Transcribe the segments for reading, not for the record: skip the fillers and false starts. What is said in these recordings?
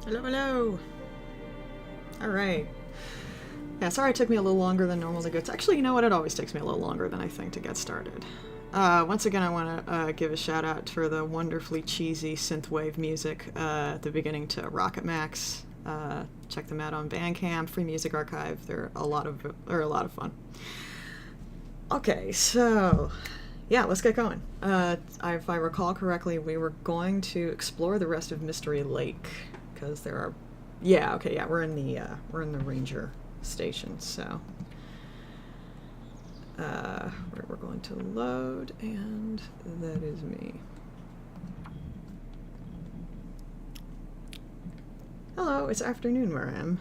Hello, hello. All right. Yeah, sorry it took me a little longer than normal to get. Actually, you know what? It always takes me a little longer than I think to get started. Once again, I want to give a shout out for the wonderfully cheesy synthwave music at the beginning to Rocket Max. Check them out on Bandcamp, Free Music Archive. They're a lot of fun. Okay, so yeah, let's get going. If I recall correctly, we were going to explore the rest of Mystery Lake because there are Yeah, okay, yeah, we're in the ranger station, so we're going to load, and that is me. Hello, it's afternoon where I am.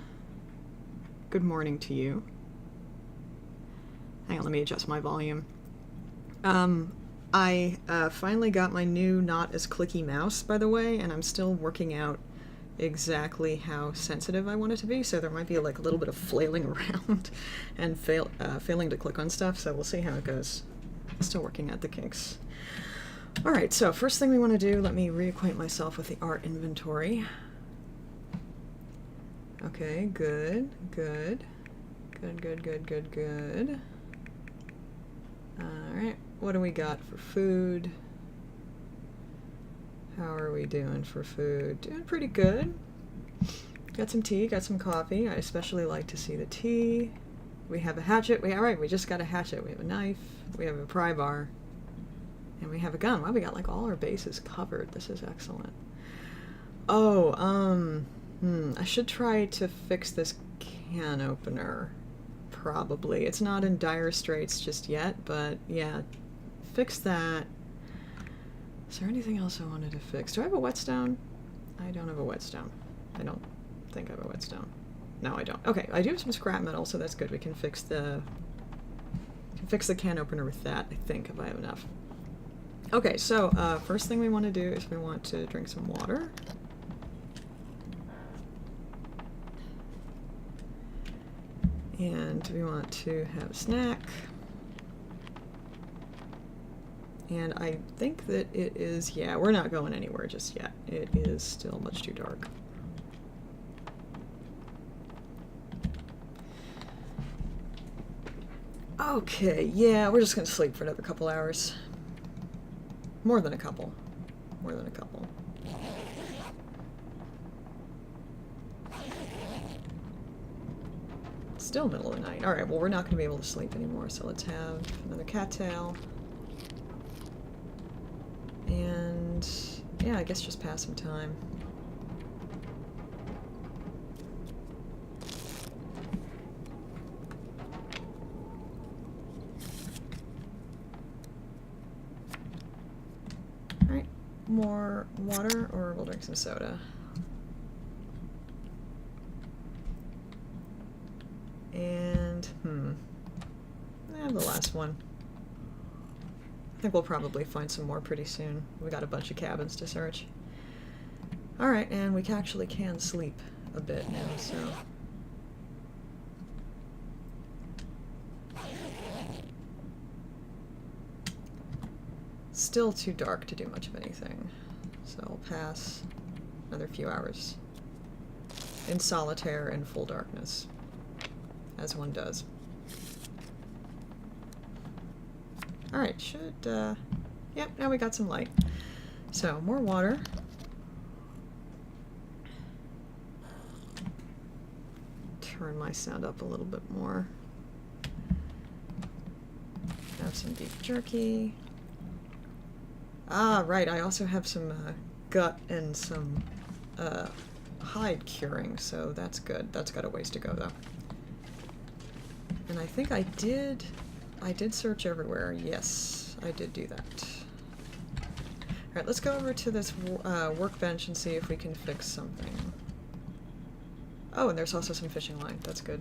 Good morning to you. Hang on, let me adjust my volume. I finally got my new not as clicky mouse, by the way, and I'm still working out exactly how sensitive I want it to be, so there might be like a little bit of flailing around and failing to click on stuff, so we'll see how it goes. Still working out the kinks. Alright, so first thing we want to do, let me reacquaint myself with the art inventory. Okay, good. Alright, what do we got for food? How are we doing for food? Doing pretty good. Got some tea, got some coffee. I especially like to see the tea. We have a hatchet. Alright, we just got a hatchet. We have a knife. We have a pry bar. And we have a gun. Wow, we got like all our bases covered. This is excellent. Oh, I should try to fix this can opener. Probably. It's not in dire straits just yet, but yeah, fix that. Is there anything else I wanted to fix? Do I have a whetstone? I don't have a whetstone. I don't think I have a whetstone. No, I don't. Okay, I do have some scrap metal, so that's good. We can fix the can opener with that, I think, if I have enough. Okay, so first thing we want to do is we want to drink some water. And we want to have a snack. And I think that it is, yeah, we're not going anywhere just yet. It is still much too dark. Okay, yeah, we're just gonna sleep for another couple hours. More than a couple. More than a couple. Still middle of the night. Alright, well, we're not gonna be able to sleep anymore, so let's have another cattail. And yeah, I guess just pass some time. Alright, more water, or we'll drink some soda. And, the last one. I think we'll probably find some more pretty soon. We got a bunch of cabins to search. Alright, and we actually can sleep a bit now, so... Still too dark to do much of anything. So I'll pass another few hours in solitaire and full darkness, as one does. Alright, yep, now we got some light. So, more water. Turn my sound up a little bit more. Have some beef jerky. Ah, right, I also have some gut and some hide curing, so that's good. That's got a ways to go, though. And I think I did search everywhere. Yes, I did do that. Alright, let's go over to this workbench and see if we can fix something. Oh, and there's also some fishing line. That's good.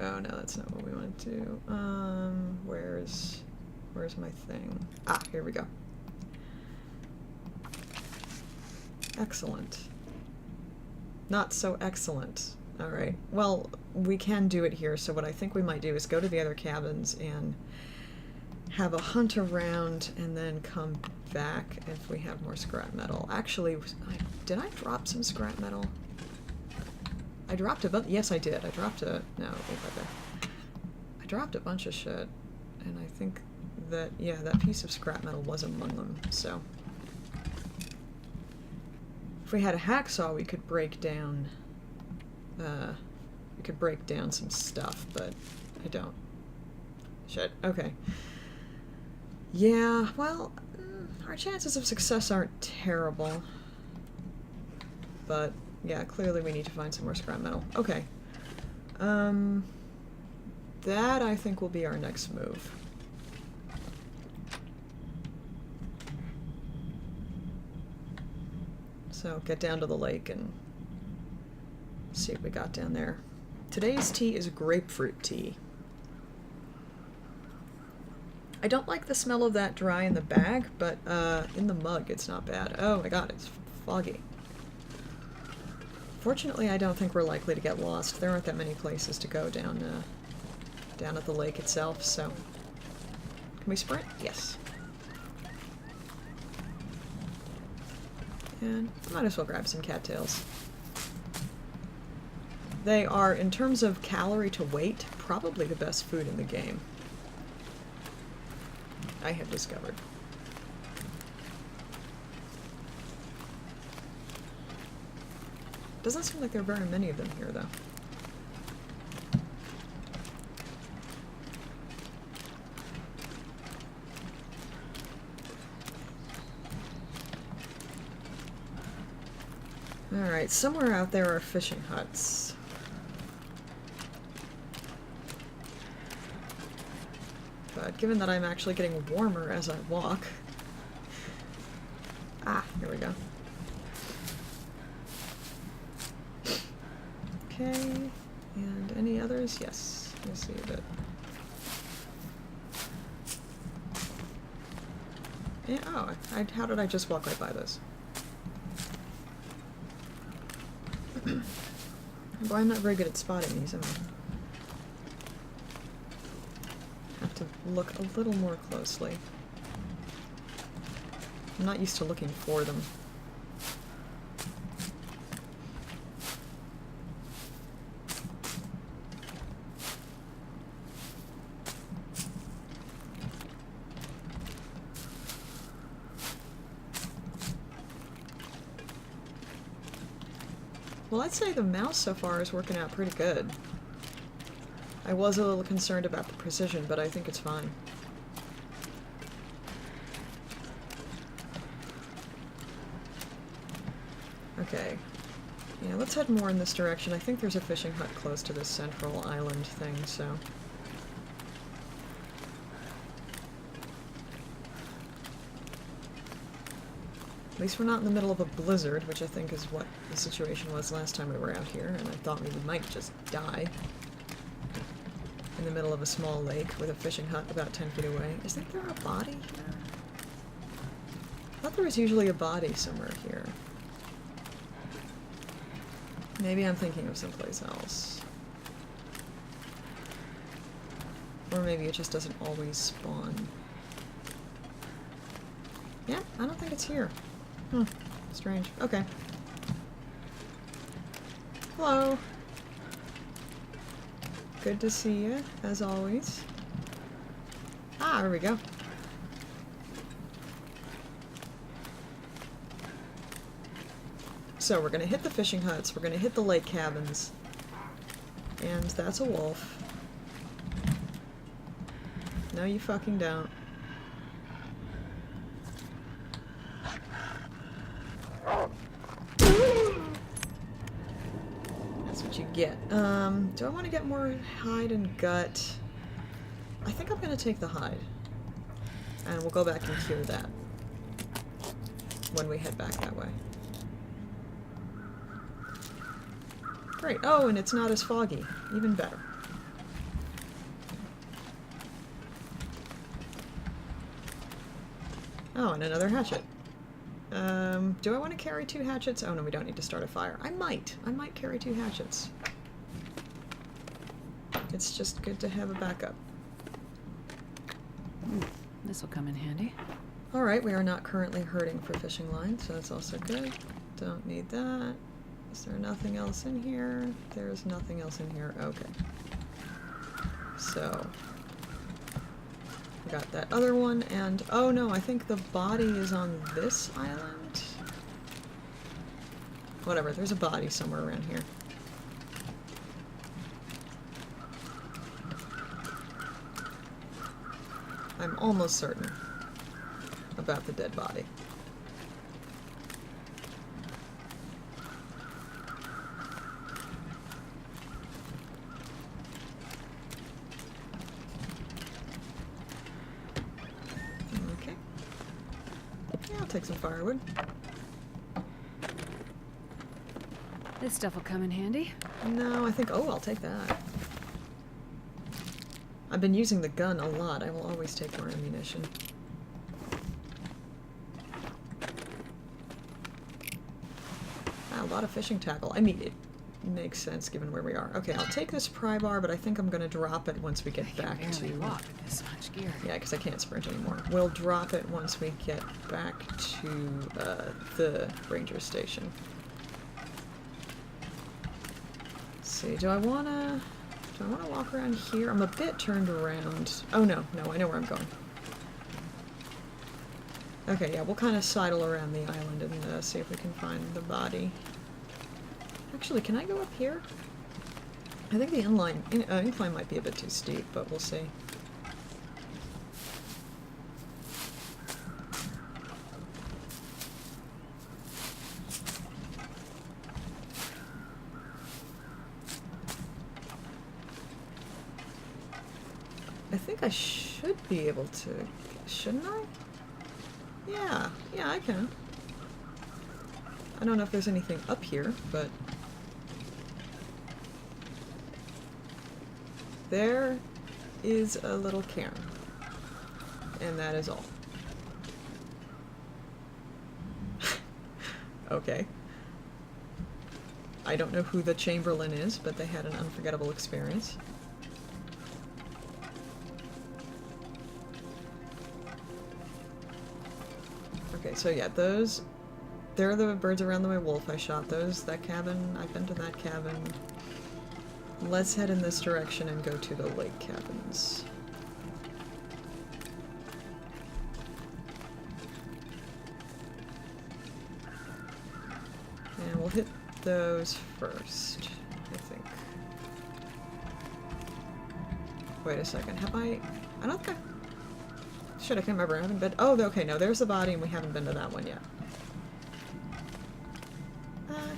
Oh no, that's not what we want to do. Where's my thing? Ah, here we go. Excellent. Not so excellent. Alright. Well, we can do it here, so what I think we might do is go to the other cabins and have a hunt around and then come back if we have more scrap metal. Actually, did I drop some scrap metal? I dropped a bunch. Yes, I did. I dropped a... No, wait right there. I dropped a bunch of shit, and I think that, yeah, that piece of scrap metal was among them, so... If we had a hacksaw, we could break down... some stuff, but I don't. Shit. Okay. Yeah, well... Our chances of success aren't terrible. But, yeah, clearly we need to find some more scrap metal. Okay. That, I think, will be our next move. So, get down to the lake and see what we got down there. Today's tea is grapefruit tea. I don't like the smell of that dry in the bag, but in the mug it's not bad. Oh my god, it's foggy. Fortunately, I don't think we're likely to get lost. There aren't that many places to go down at the lake itself, so... Can we sprint? Yes. And I might as well grab some cattails. They are, in terms of calorie to weight, probably the best food in the game. I have discovered. Doesn't seem like there are very many of them here, though. Alright, somewhere out there are fishing huts. But given that I'm actually getting warmer as I walk... Ah, here we go. Okay, and any others? Yes, let me see a bit. Yeah, oh, how did I just walk right by those? Boy, I'm not very good at spotting these, am I? Have to look a little more closely. I'm not used to looking for them. Well, I'd say the mouse so far is working out pretty good. I was a little concerned about the precision, but I think it's fine. Okay. Yeah, let's head more in this direction. I think there's a fishing hut close to this central island thing, so... At least we're not in the middle of a blizzard, which I think is what the situation was last time we were out here, and I thought we might just die in the middle of a small lake with a fishing hut about 10 feet away. Is there a body here? I thought there was usually a body somewhere here. Maybe I'm thinking of someplace else. Or maybe it just doesn't always spawn. Yeah, I don't think it's here. Hmm, strange. Okay. Hello. Good to see you, as always. Ah, there we go. So we're gonna hit the fishing huts, we're gonna hit the lake cabins, and that's a wolf. No, you fucking don't. That's what you get. Do I want to get more hide and gut? I think I'm gonna take the hide. And we'll go back and cure that when we head back that way. Great. Oh, and it's not as foggy. Even better. Oh, and another hatchet. Do I want to carry 2 hatchets? Oh no, we don't need to start a fire. I might carry 2 hatchets. It's just good to have a backup. This will come in handy. Alright, we are not currently hurting for fishing line, so that's also good. Don't need that. Is there nothing else in here? There's nothing else in here. Okay. So... we got that other one, and... oh no, I think the body is on this island? Whatever, there's a body somewhere around here. I'm almost certain. about the dead body. Okay. Yeah, I'll take some firewood. This stuff will come in handy. No, I think... Oh, I'll take that. I've been using the gun a lot. I will always take more ammunition. A lot of fishing tackle. I mean, it makes sense given where we are. Okay, I'll take this pry bar, but I think I'm going to drop it once we get back to... walk with this much gear. Yeah, because I can't sprint anymore. We'll drop it once we get back to the ranger station. Let's see, do I want to walk around here? I'm a bit turned around. Oh, no, I know where I'm going. Okay, yeah, we'll kind of sidle around the island and see if we can find the body. Actually, can I go up here? I think the incline might be a bit too steep, but we'll see. I think I should be able to, shouldn't I? Yeah, I can. I don't know if there's anything up here, but... There is a little cairn. And that is all. Okay. I don't know who the Chamberlain is, but they had an unforgettable experience. Okay, so yeah, they're the birds around the wolf. I shot those. That cabin, I've been to that cabin. Let's head in this direction and go to the lake cabins. And we'll hit those first, I think. Wait a second, have I don't think Shit, I can't remember. I haven't been... Oh, okay, no, there's the body and we haven't been to that one yet.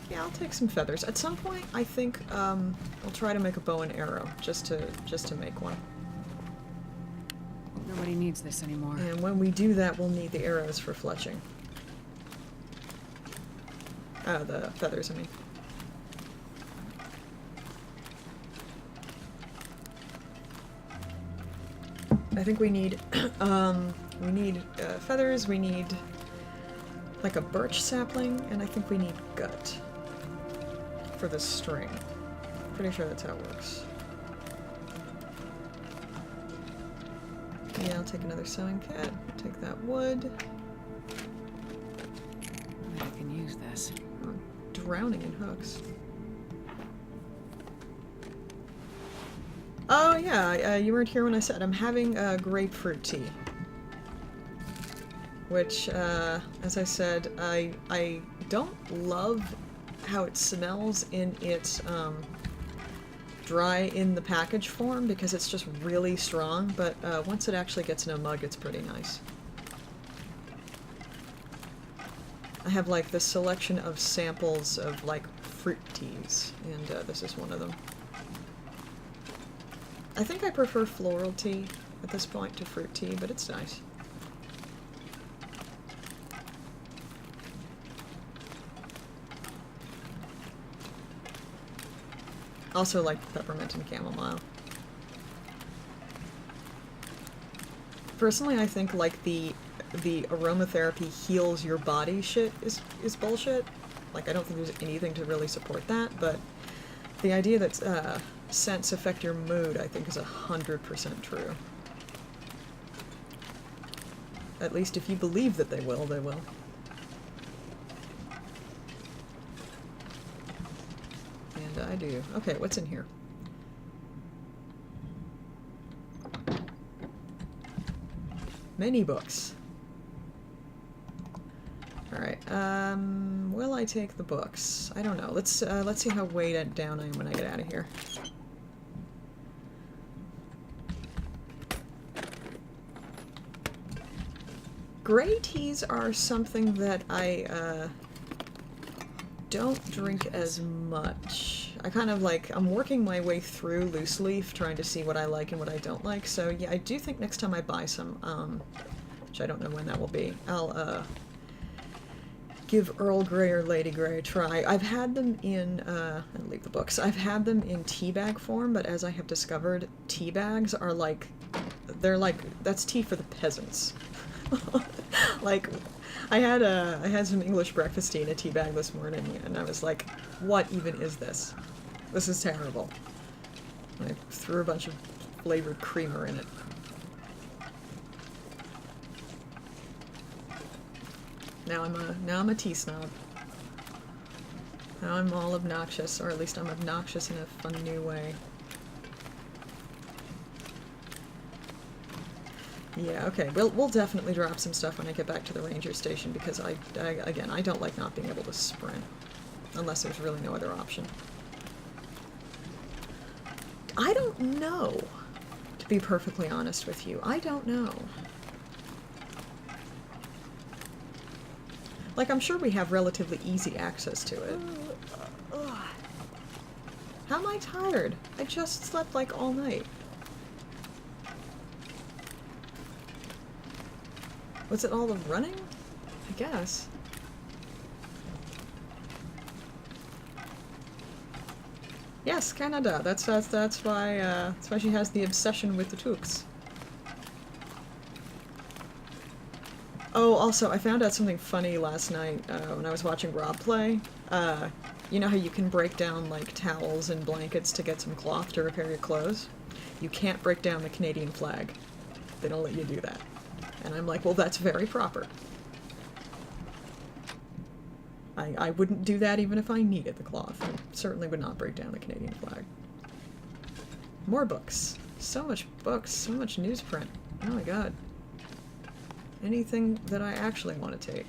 Yeah, I'll take some feathers. At some point, I think, I'll try to make a bow and arrow, just to make one. Nobody needs this anymore. And when we do that, we'll need the arrows for fletching. The feathers, I mean. I think we need, feathers, we need, like, a birch sapling, and I think we need gut for the string. Pretty sure that's how it works. Yeah, I'll take another sewing kit, take that wood. I can use this. I'm drowning in hooks. Oh yeah, you weren't here when I said I'm having grapefruit tea. Which, as I said, I don't love how it smells in its dry in the package form because it's just really strong, but once it actually gets in a mug, it's pretty nice. I have like this selection of samples of like fruit teas, and this is one of them. I think I prefer floral tea at this point to fruit tea, but it's nice. Also like peppermint and chamomile. Personally, I think like the aromatherapy heals your body shit is bullshit. Like, I don't think there's anything to really support that, but the idea that scents affect your mood, I think, is 100% true. At least if you believe that they will, they will. And I do. Okay, what's in here? Many books. Alright, will I take the books? I don't know. Let's see how weighed down I am when I get out of here. Gray teas are something that I don't drink as much. I kind of like, I'm working my way through loose leaf, trying to see what I like and what I don't like. So yeah, I do think next time I buy some, which I don't know when that will be, I'll give Earl Grey or Lady Grey a try. I've had them in, I'll leave the books, I've had them in tea bag form, but as I have discovered, tea bags are like, they're like, that's tea for the peasants. Like, I had some English breakfast tea in a tea bag this morning, and I was like, what even is this? This is terrible. And I threw a bunch of flavored creamer in it. Now I'm a tea snob. Now I'm all obnoxious, or at least I'm obnoxious in a fun new way. Yeah, okay, we'll definitely drop some stuff when I get back to the ranger station, because again, I don't like not being able to sprint. Unless there's really no other option. I don't know, to be perfectly honest with you. I don't know. Like, I'm sure we have relatively easy access to it. How am I tired? I just slept, like, all night. Was it all the running? I guess. Yes, Canada. That's why she has the obsession with the Tooks. Oh, also, I found out something funny last night when I was watching Rob play. You know how you can break down, like, towels and blankets to get some cloth to repair your clothes? You can't break down the Canadian flag. They don't let you do that. And I'm like, well, that's very proper. I wouldn't do that even if I needed the cloth. I certainly would not break down the Canadian flag. More books. So much books, so much newsprint. Oh my god. Anything that I actually want to take.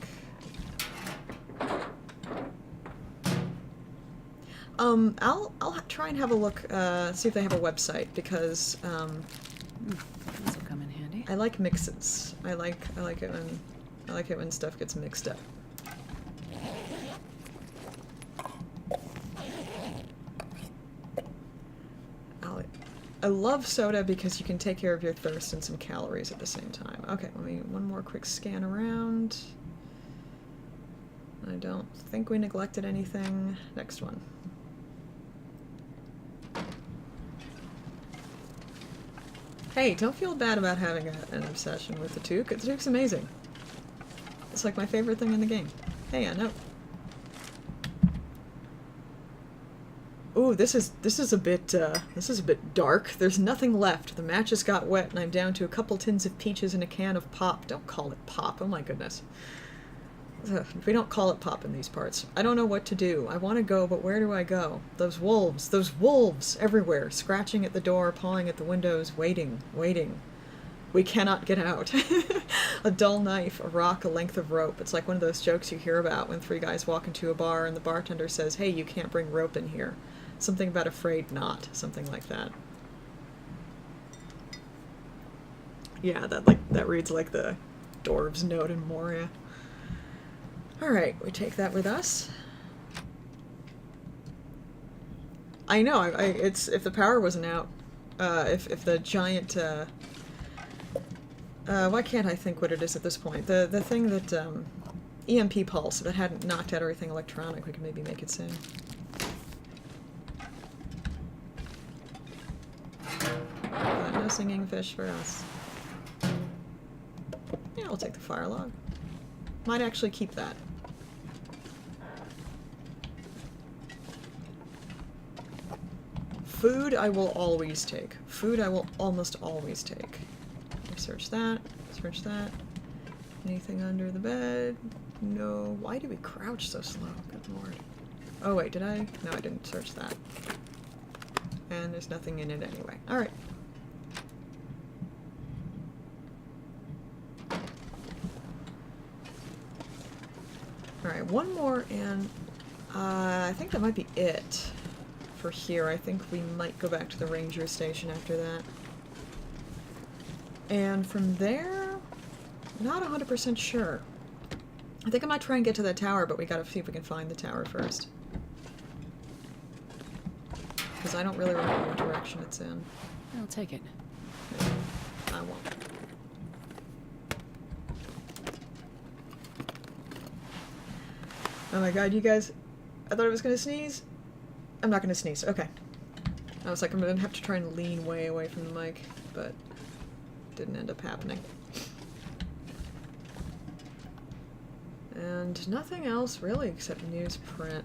I'll try and have a look, see if they have a website, because, This will come in handy. I like mixes. I like it when stuff gets mixed up. I love soda because you can take care of your thirst and some calories at the same time. Okay, let me one more quick scan around. I don't think we neglected anything. Next one. Hey, don't feel bad about having an obsession with the Took. The Took's amazing. It's like my favorite thing in the game. Hey, I know. Ooh, this is a bit dark. There's nothing left. The matches got wet, and I'm down to a couple tins of peaches and a can of pop. Don't call it pop. Oh my goodness. Ugh, we don't call it pop in these parts. I don't know what to do. I want to go, but where do I go? Those wolves everywhere, scratching at the door, pawing at the windows, waiting. We cannot get out. A dull knife, a rock, a length of rope. It's like one of those jokes you hear about when three guys walk into a bar and the bartender says, hey, you can't bring rope in here. Something about afraid not. Something like that. Yeah, that reads like the Dwarves Note in Moria. Alright, we take that with us. I know, it's if the power wasn't out, if the giant, why can't I think what it is at this point? The thing that, EMP pulse, if it hadn't knocked out everything electronic, we could maybe make it sing. No singing fish for us. Yeah, I'll take the fire log. Might actually keep that. Food I will always take. Food I will almost always take. Search that. Search that. Anything under the bed? No. Why do we crouch so slow? Good lord. Oh wait, did I? No, I didn't search that. And there's nothing in it anyway. Alright. Alright, one more and I think that might be it for here. I think we might go back to the ranger station after that. And from there, Not 100% sure. I think I might try and get to that tower, but we gotta see if we can find the tower first. Because I don't really remember what direction it's in. I'll take it. No, I won't. Oh my god, you guys... I thought I was gonna sneeze. I'm not gonna sneeze. Okay. I was like, I'm gonna have to try and lean way away from the mic, but didn't end up happening. And nothing else really except newsprint.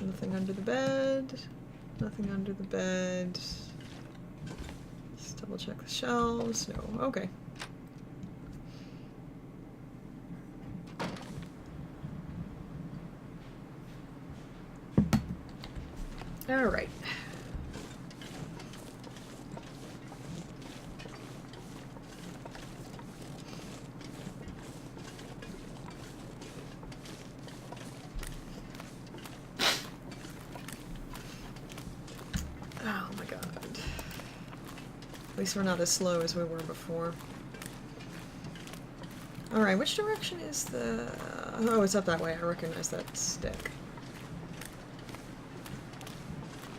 Nothing under the bed. Nothing under the bed. Let's double check the shelves. No. Okay. All right. Oh my god. At least we're not as slow as we were before. Alright, which direction is the... Oh, it's up that way. I recognize that stick.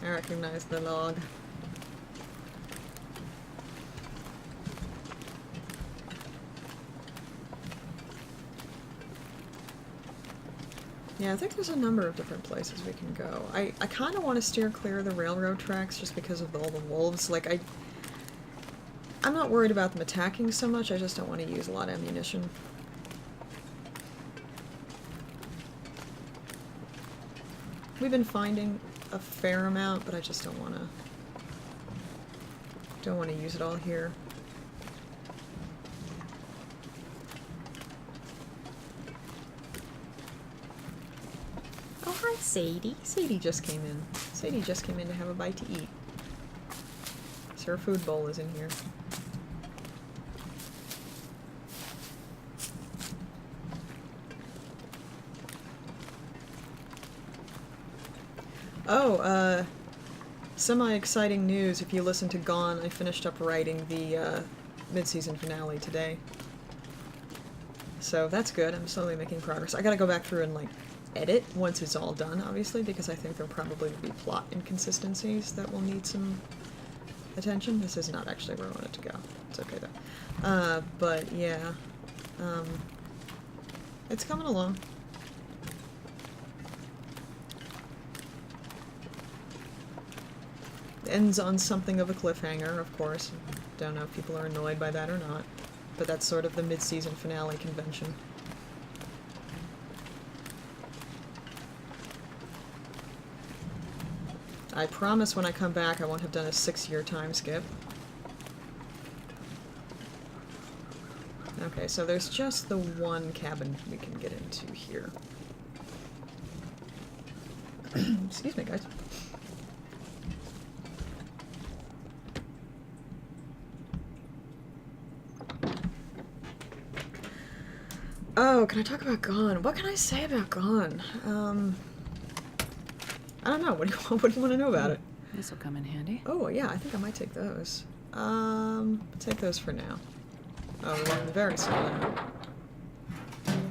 I recognize the log. Yeah, I think there's a number of different places we can go. I kind of want to steer clear of the railroad tracks just because of all the wolves. Like, I'm not worried about them attacking so much, I just don't want to use a lot of ammunition. We've been finding a fair amount, but I just don't want to use it all here. Oh, hi, Sadie. Sadie just came in. Sadie just came in to have a bite to eat. So her food bowl is in here. Oh, semi-exciting news. If you listen to Gone, I finished up writing the mid-season finale today. So that's good. I'm slowly making progress. I gotta go back through and, like, edit once it's all done, obviously, because I think there'll probably be plot inconsistencies that will need some attention. This is not actually where I want it to go. It's okay, though. But, yeah. It's coming along. Ends on something of a cliffhanger, of course. Don't know if people are annoyed by that or not. But that's sort of the mid-season finale convention. I promise when I come back I won't have done a 6-year time skip. Okay, so there's just the one cabin we can get into here. Excuse me, guys. Oh, can I talk about Gone? What can I say about Gone? I don't know. What do you want to know about it? This will come in handy. Oh, yeah, I think I might take those. Take those for now. Oh, well, very slow now.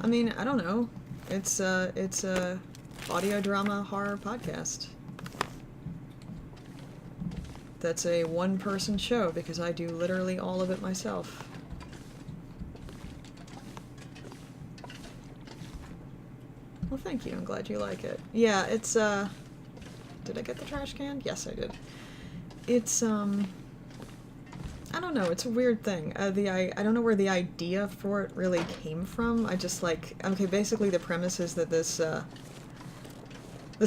I mean, I don't know. It's a audio drama horror podcast. That's a one-person show because I do literally all of it myself. Well, thank you. I'm glad you like it. Yeah, it's, did I get the trash can? Yes, I did. It's, I don't know, it's a weird thing. I don't know where the idea for it really came from. I just, like, okay, basically the premise is that this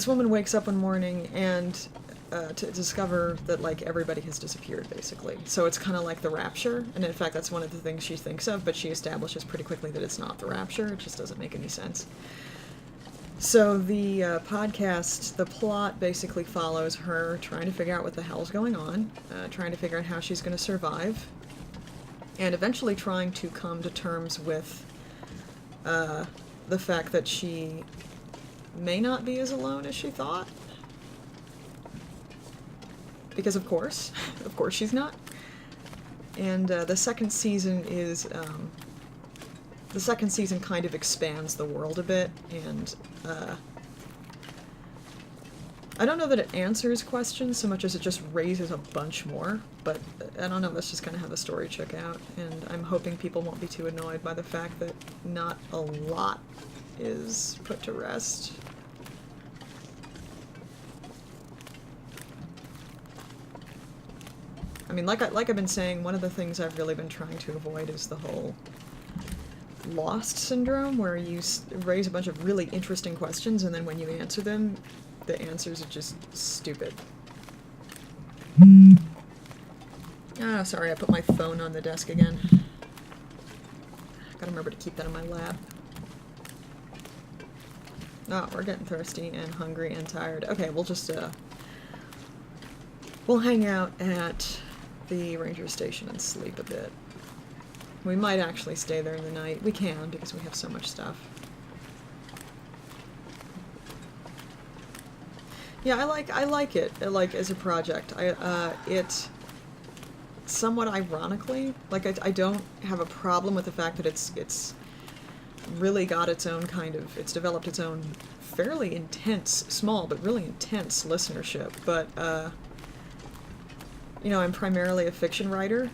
woman wakes up one morning and, to discover that, like, everybody has disappeared, basically. So it's kind of like the Rapture, and in fact that's one of the things she thinks of, but she establishes pretty quickly that it's not the Rapture. It just doesn't make any sense. So the podcast, the plot basically follows her trying to figure out what the hell's going on, trying to figure out how she's going to survive, and eventually trying to come to terms with the fact that she may not be as alone as she thought. Because of course she's not. And the second season is the second season kind of expands the world a bit, and I don't know that it answers questions so much as it just raises a bunch more, but I don't know, that's just kind of how the story shook out, and I'm hoping people won't be too annoyed by the fact that not a lot is put to rest. I mean, like I've been saying, one of the things I've really been trying to avoid is the whole lost syndrome, where you raise a bunch of really interesting questions, and then when you answer them, the answers are just stupid. Ah, sorry, I put my phone on the desk again. Gotta remember to keep that in my lap. Oh, we're getting thirsty and hungry and tired. Okay, we'll just, we'll hang out at the ranger station and sleep a bit. We might actually stay there in the night. We can, because we have so much stuff. Yeah, I like it, like, as a project. It, somewhat ironically, like, I don't have a problem with the fact that it's really got its own kind of, it's developed its own fairly intense, small, but really intense listenership, but, you know, I'm primarily a fiction writer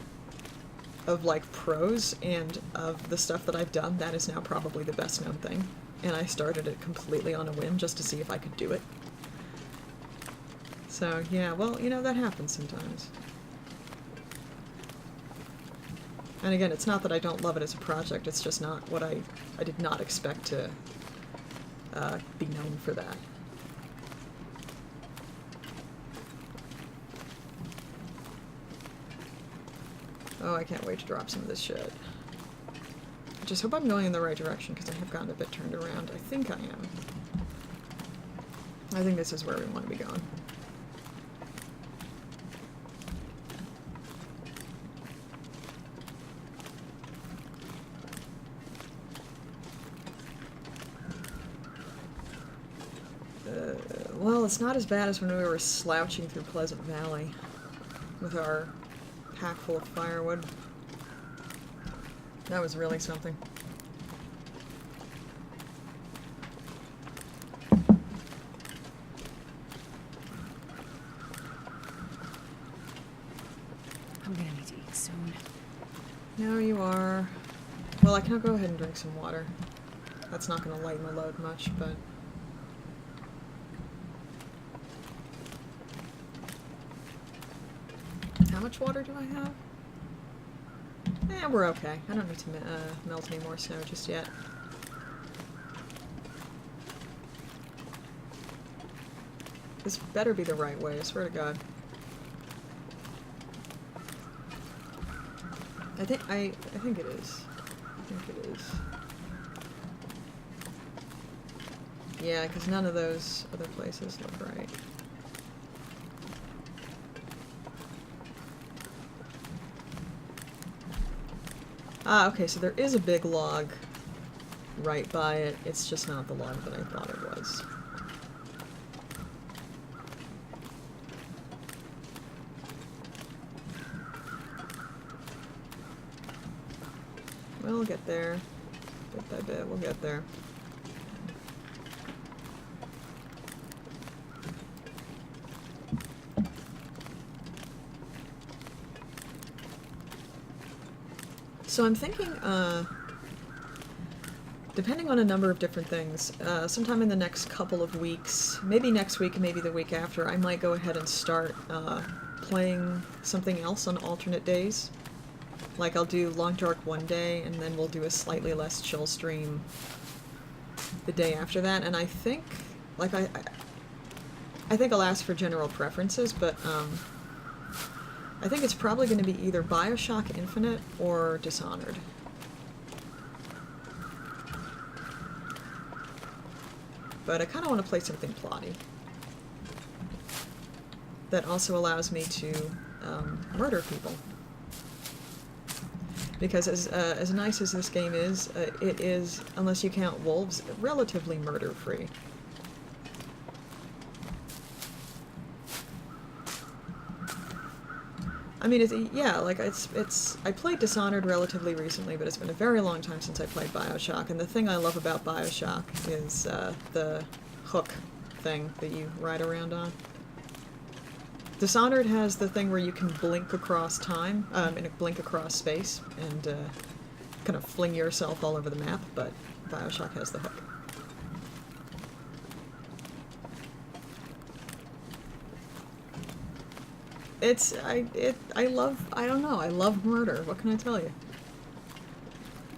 of, like, prose, and of the stuff that I've done, that is now probably the best known thing, and I started it completely on a whim just to see if I could do it. So, yeah, well, you know, that happens sometimes. And again, it's not that I don't love it as a project, it's just not what I did not expect to be known for that. Oh, I can't wait to drop some of this shit. I just hope I'm going in the right direction, because I have gotten a bit turned around. I think I am. I think this is where we want to be going. Well, it's not as bad as when we were slouching through Pleasant Valley with our pack full of firewood. That was really something. I'm gonna need to eat soon. No, you are. Well, I can go ahead and drink some water. That's not going to lighten the load much, but... How much water do I have? Eh, we're okay. I don't need to melt any more snow just yet. This better be the right way, I swear to God. I think it is. I think it is. Yeah, because none of those other places look right. Ah, okay, so there is a big log right by it. It's just not the log that I thought it was. We'll get there. Bit by bit, we'll get there. So I'm thinking, depending on a number of different things, sometime in the next couple of weeks, maybe next week, maybe the week after, I might go ahead and start playing something else on alternate days. Like, I'll do Long Dark one day, and then we'll do a slightly less chill stream the day after that. And I think, like, I think I'll ask for general preferences, but I think it's probably going to be either BioShock Infinite or Dishonored. But I kind of want to play something plotty that also allows me to murder people. Because as nice as this game is, it is, unless you count wolves, relatively murder-free. I mean, yeah, like, I played Dishonored relatively recently, but it's been a very long time since I played Bioshock, and the thing I love about Bioshock is, the hook thing that you ride around on. Dishonored has the thing where you can blink across time, and blink across space, and, kind of fling yourself all over the map, but Bioshock has the hook. I love murder. What can I tell you?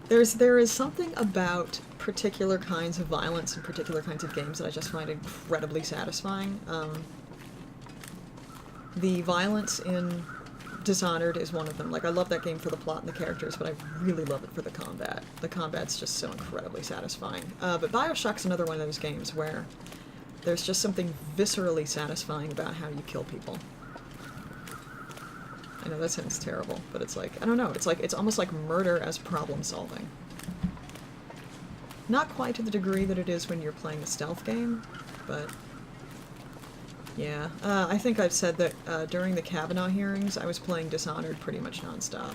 There is something about particular kinds of violence and particular kinds of games that I just find incredibly satisfying. The violence in Dishonored is one of them. Like, I love that game for the plot and the characters, but I really love it for the combat. The combat's just so incredibly satisfying. But Bioshock's another one of those games where there's just something viscerally satisfying about how you kill people. I know that sounds terrible, but it's like, I don't know, it's almost like murder as problem solving. Not quite to the degree that it is when you're playing a stealth game, but yeah. I think I've said that during the Kavanaugh hearings, I was playing Dishonored pretty much nonstop.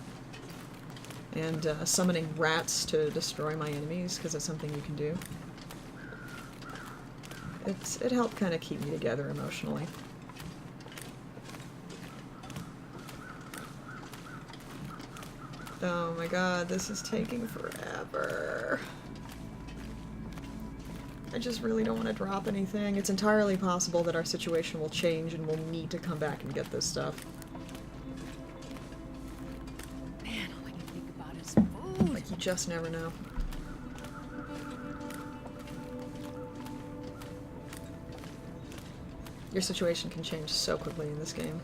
And summoning rats to destroy my enemies, because it's something you can do. It helped kind of keep me together emotionally. Oh my god, this is taking forever. I just really don't want to drop anything. It's entirely possible that our situation will change and we'll need to come back and get this stuff. Man, all I can think about is food. Like, you just never know. Your situation can change so quickly in this game.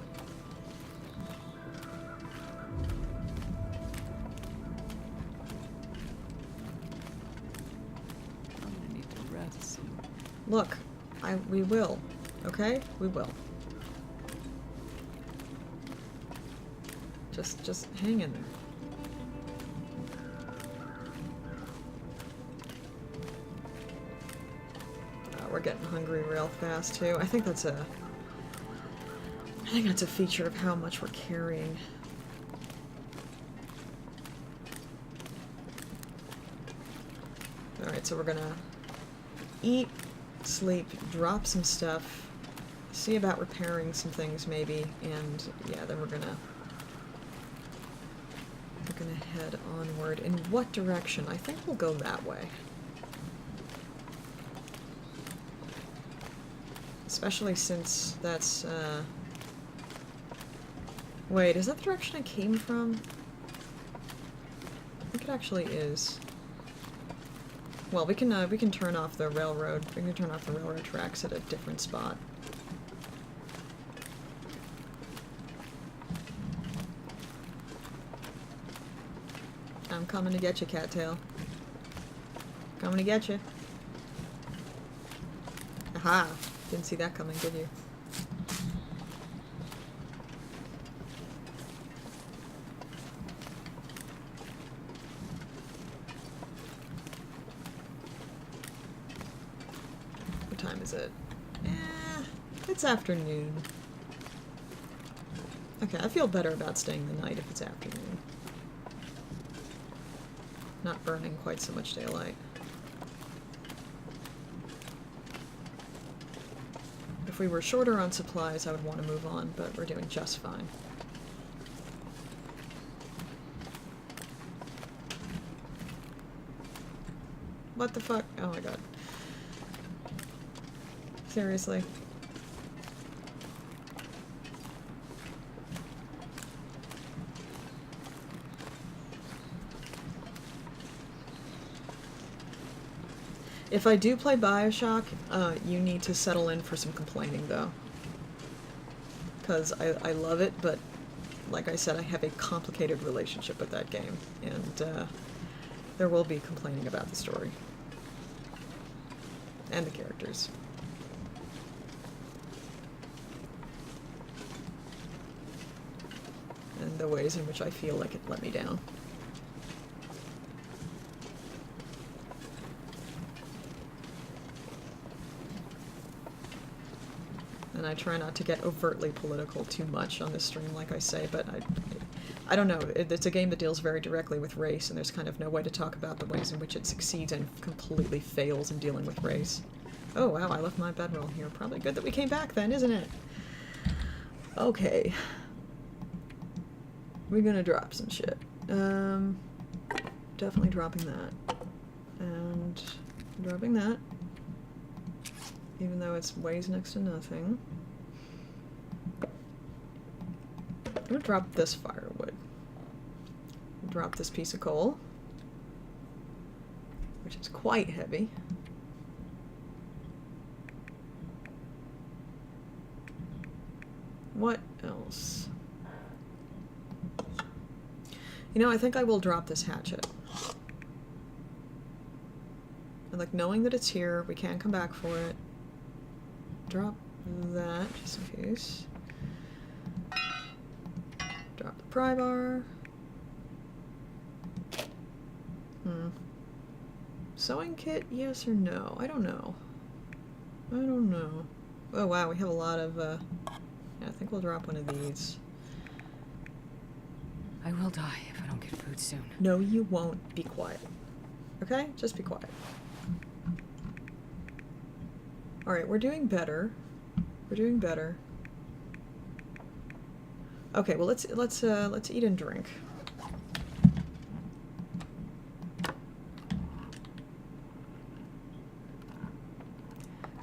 Look, we will, okay? We will. Just hang in there. We're getting hungry real fast too. I think that's a feature of how much we're carrying. Alright, so we're gonna eat, sleep, drop some stuff, see about repairing some things maybe, and yeah, then we're gonna head onward. In what direction? I think we'll go that way. Especially since that's, wait, is that the direction I came from? I think it actually is. Well, we can turn off the railroad. We can turn off the railroad tracks at a different spot. I'm coming to get you, Cattail. Coming to get you. Aha! Didn't see that coming, did you? What time is it? It's afternoon. Okay, I feel better about staying the night if it's afternoon. Not burning quite so much daylight. If we were shorter on supplies, I would want to move on, but we're doing just fine. What the fuck? Oh my god. Seriously. If I do play Bioshock, you need to settle in for some complaining, though. Because I love it, but like I said, I have a complicated relationship with that game, and there will be complaining about the story. And the characters. And the ways in which I feel like it let me down. And I try not to get overtly political too much on this stream, like I say, but I don't know. It's a game that deals very directly with race, and there's kind of no way to talk about the ways in which it succeeds and completely fails in dealing with race. Oh wow, I left my bedroll here. Probably good that we came back then, isn't it? Okay. We're gonna drop some shit. Definitely dropping that. And dropping that. Even though it's weighs next to nothing. I'm gonna drop this firewood. Drop this piece of coal, which is quite heavy. What else? You know, I think I will drop this hatchet. And like knowing that it's here, we can come back for it. Drop that, just in case. Drop the pry bar. Sewing kit, yes or no? I don't know. I don't know. Oh wow, we have a lot of, yeah, I think we'll drop one of these. I will die if I don't get food soon. No, you won't. Be quiet. Okay? Just be quiet. Alright, we're doing better. We're doing better. Okay, well let's eat and drink.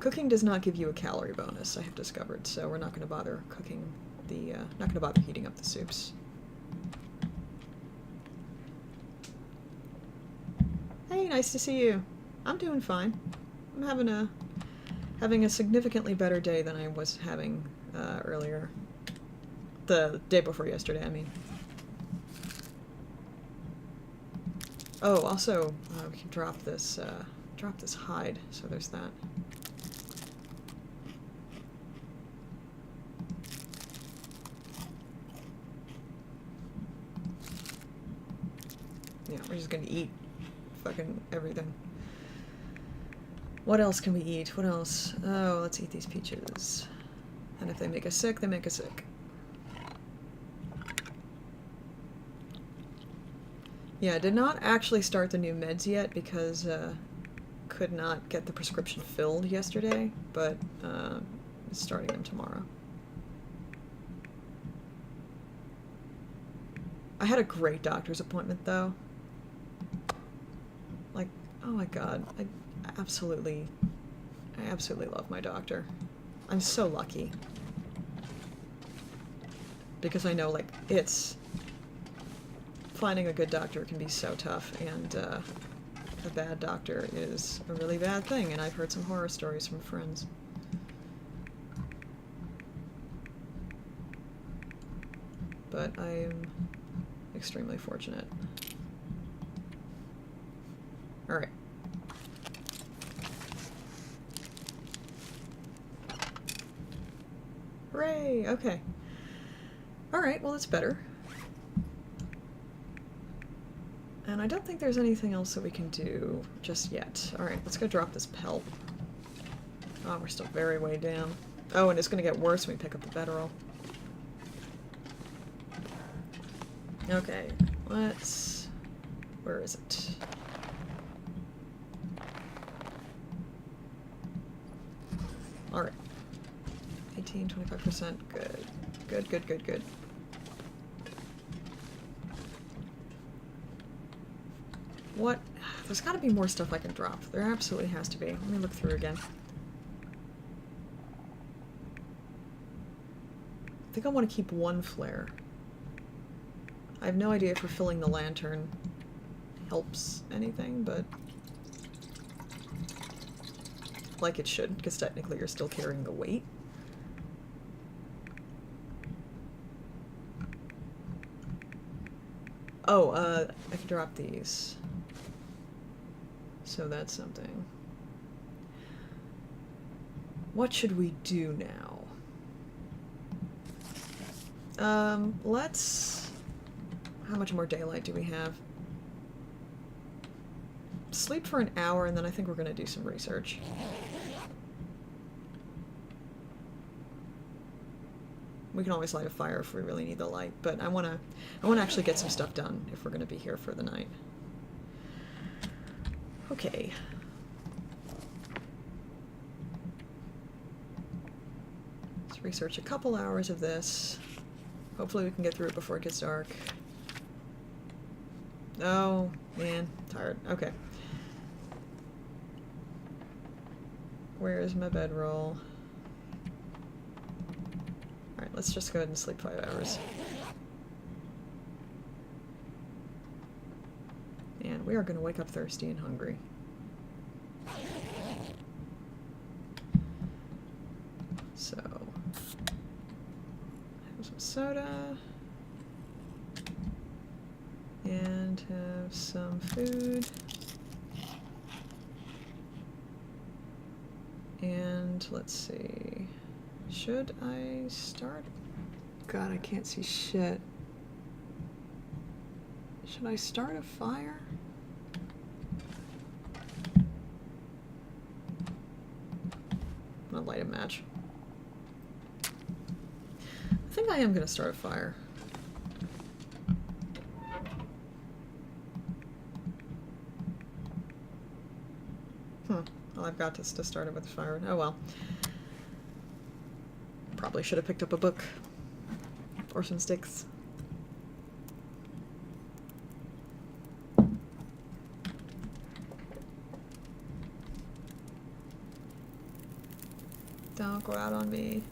Cooking does not give you a calorie bonus, I have discovered, so we're not going to bother cooking the, not going to bother heating up the soups. Hey, nice to see you. I'm doing fine. I'm having a significantly better day than I was having earlier. The day before yesterday, I mean. Oh, also, we can drop this hide, so there's that. Yeah, we're just gonna eat fucking everything. What else can we eat? What else? Oh, let's eat these peaches. And if they make us sick, they make us sick. Yeah, I did not actually start the new meds yet because could not get the prescription filled yesterday, but starting them tomorrow. I had a great doctor's appointment though. Like, oh my god, I absolutely love my doctor. I'm so lucky. Because I know, like, finding a good doctor can be so tough, and a bad doctor is a really bad thing, and I've heard some horror stories from friends. But I am extremely fortunate. Alright. Hooray! Okay. Alright, well, it's better. And I don't think there's anything else that we can do just yet. Alright, let's go drop this pelt. Oh, we're still very way down. Oh, and it's gonna get worse when we pick up the bedroll. Okay, let's... Where is it? Alright. 18, 25%. Good. Good, good, good, good. What? There's gotta be more stuff I can drop. There absolutely has to be. Let me look through again. I think I want to keep one flare. I have no idea if refilling the lantern helps anything, but... like it should, because technically you're still carrying the weight. Oh, I can drop these. So that's something. What should we do now? Let's... How much more daylight do we have? Sleep for an hour, and then I think we're gonna do some research. We can always light a fire if we really need the light, but I wanna actually get some stuff done if we're gonna be here for the night. Okay. Let's research a couple hours of this. Hopefully we can get through it before it gets dark. Oh, man, tired. Okay. Where's my bedroll? Alright, let's just go ahead and sleep 5 hours. And we are going to wake up thirsty and hungry. So, have some soda. And have some food. And let's see. Should I start? God, I can't see shit. Should I start a fire? I'm gonna light a match. I think I am gonna start a fire. Well, I've got to start it with fire. Oh well. Probably should have picked up a book. Or some sticks. Don't go out on me.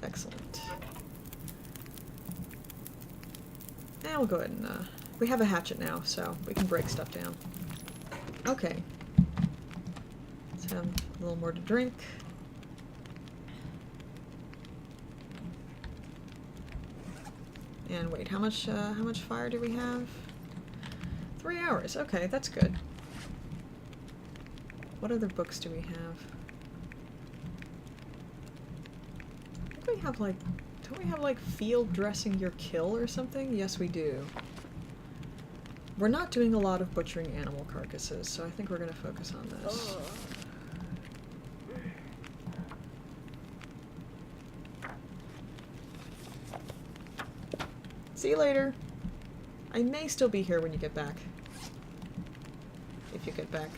Excellent. And we'll go ahead and, we have a hatchet now, so we can break stuff down. Okay. Let's have a little more to drink. And wait, how much fire do we have? 3 hours. Okay, that's good. What other books do we have? I think we have like, don't we have like field dressing your kill or something? Yes, we do. We're not doing a lot of butchering animal carcasses, so I think we're going to focus on this. See you later. I may still be here when you get back. If you get back.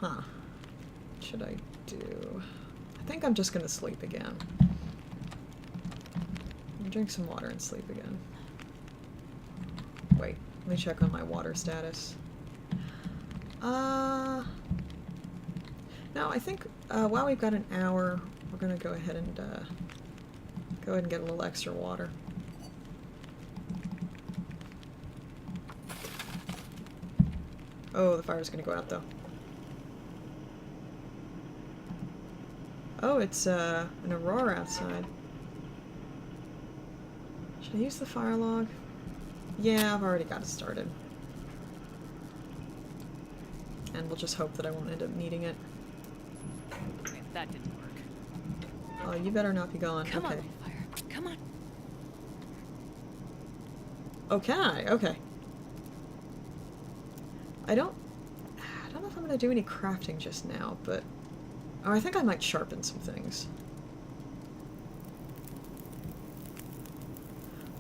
Huh. What should I do? I think I'm just going to sleep again. I'll drink some water and sleep again. Wait, let me check on my water status. No, I think while we've got an hour, we're gonna go ahead and get a little extra water. Oh, the fire's gonna go out though. Oh, it's an aurora outside. Should I use the fire log? Yeah, I've already got it started. And we'll just hope that I won't end up needing it. Okay, that didn't work. Oh, you better not be gone. Come okay. on, fire. Come on. Oh, can I? Okay. I don't know if I'm gonna do any crafting just now, but... Oh, I think I might sharpen some things.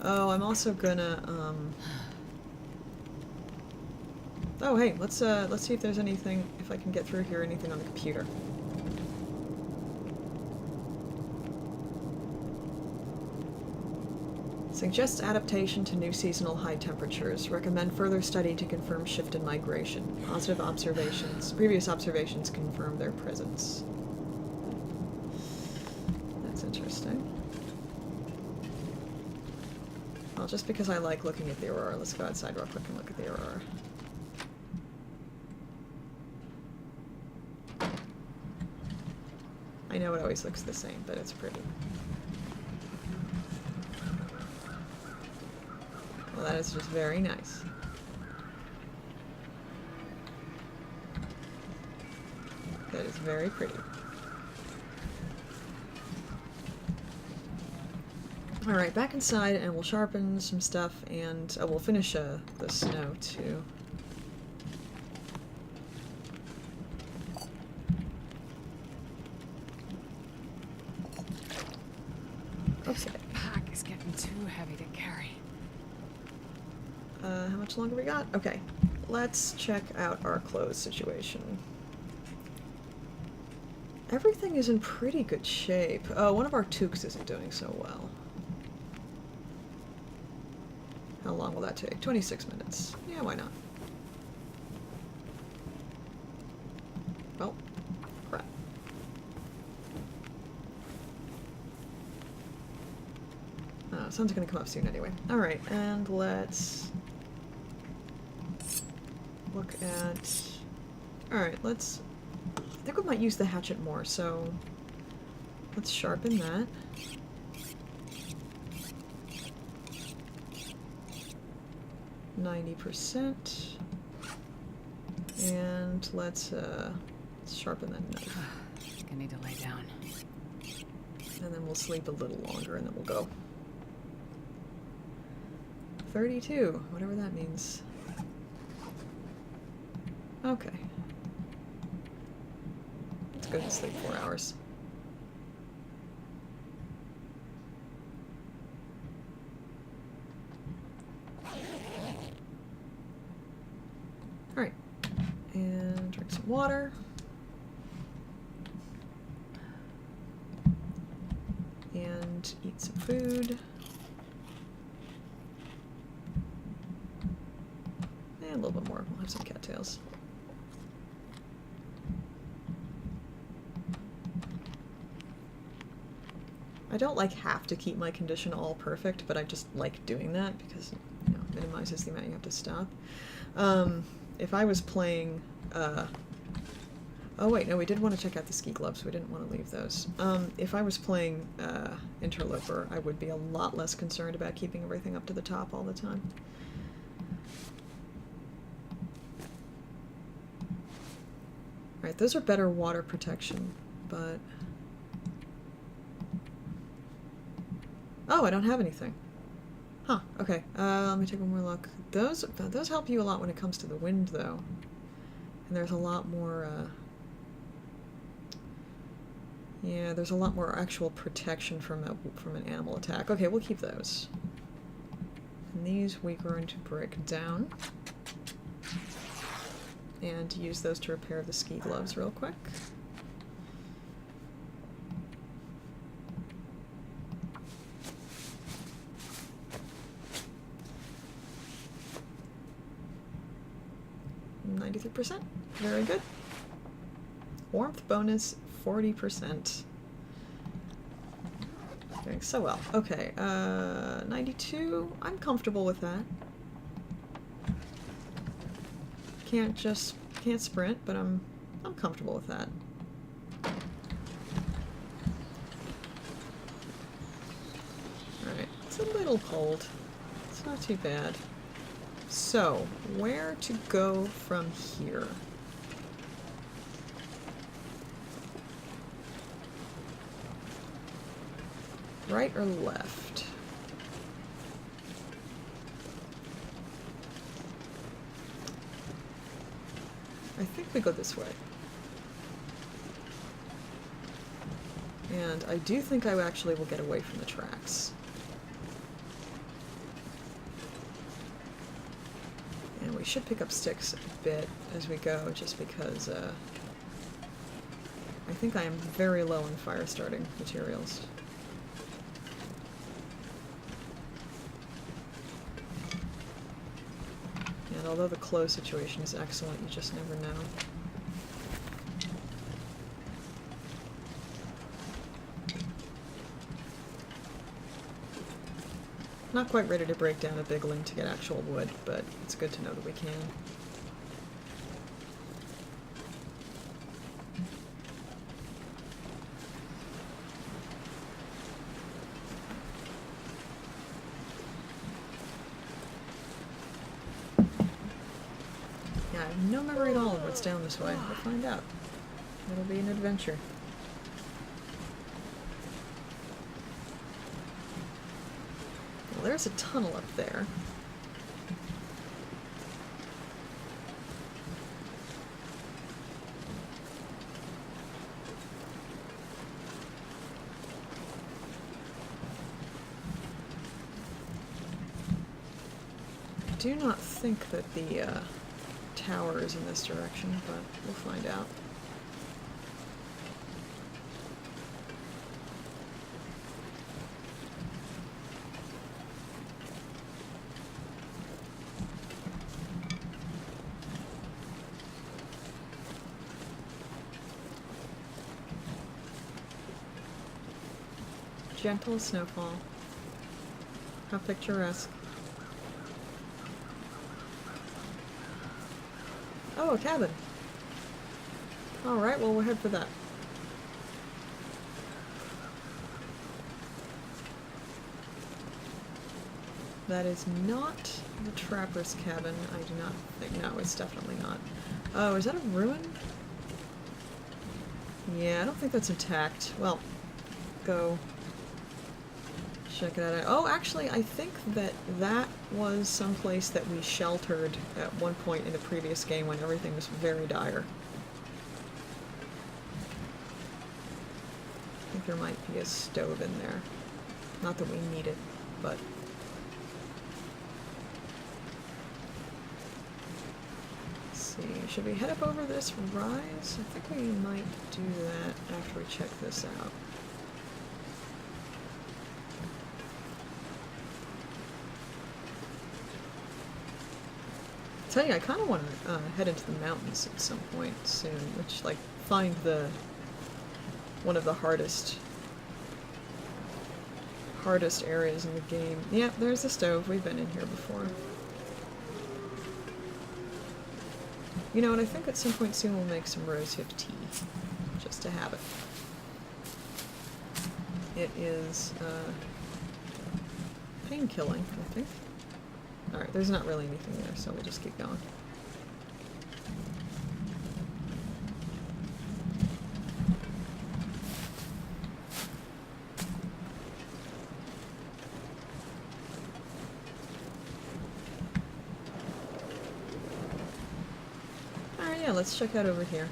Oh, I'm also gonna, Oh, hey, let's see if there's anything, if I can get through here, anything on the computer. Suggests adaptation to new seasonal high temperatures. Recommend further study to confirm shift in migration. Positive observations. Previous observations confirm their presence. That's interesting. Well, just because I like looking at the aurora, let's go outside real quick and look at the aurora. I know it always looks the same, but it's pretty. Well, that is just very nice. That is very pretty. Alright, back inside, and we'll sharpen some stuff, and we'll finish the snow, too. much longer we got? Okay, let's check out our clothes situation. Everything is in pretty good shape. Oh, one of our toques isn't doing so well. How long will that take? 26 minutes. Yeah, why not? Well, crap. Sun's gonna come up soon anyway. Alright, and let's look at... Alright, let's... I think we might use the hatchet more, so let's sharpen that. %. And let's sharpen that knife. I think I need to lay down. And then we'll sleep a little longer and then we'll go. 32, whatever that means. Okay. Let's go to sleep 4 hours. Alright. And drink some water. And eat some food. And a little bit more. We'll have some cattails. I don't like have to keep my condition all perfect, but I just like doing that because, you know, minimizes the amount you have to stop. If I was playing, oh wait, no, we did want to check out the ski gloves. We didn't want to leave those. If I was playing Interloper, I would be a lot less concerned about keeping everything up to the top all the time. Alright, those are better water protection, but... Oh, I don't have anything. Huh, okay. Let me take one more look. Those help you a lot when it comes to the wind, though. And there's a lot more, yeah, there's a lot more actual protection from an animal attack. Okay, we'll keep those. And these we're going to break down. And use those to repair the ski gloves real quick. %. Very good. Warmth bonus 40%. Doing so well. Okay, 92. I'm comfortable with that. Can't sprint, but I'm comfortable with that. Alright, it's a little cold. It's not too bad. So, where to go from here? Right or left? I think we go this way. And I do think I actually will get away from the tracks. And we should pick up sticks a bit as we go, just because I think I am very low on fire starting materials. And although the clothes situation is excellent, you just never know. Not quite ready to break down a big ling to get actual wood, but it's good to know that we can. Yeah, I have no memory at all of what's down this way. We'll find out. It'll be an adventure. Well, there's a tunnel up there. do not think that the tower is in this direction, but we'll find out. Gentle snowfall. How picturesque. Oh, a cabin. Alright, well, we'll head for that. That is not the trapper's cabin, I do not think. No, it's definitely not. Oh, is that a ruin? Yeah, I don't think that's intact. Well, go check it out. Oh, actually, I think that that was someplace that we sheltered at one point in the previous game when everything was very dire. I think there might be a stove in there. Not that we need it, but... Let's see, should we head up over this rise? I think we might do that after we check this out. Tell you, I kind of want to head into the mountains at some point soon, which, like, find one of the hardest areas in the game. Yep, there's the stove. We've been in here before. You know what, I think at some point soon we'll make some rosehip tea, just to have it. It is, pain-killing, I think. Alright, there's not really anything there, so we'll just keep going. Alright, yeah, let's check out over here.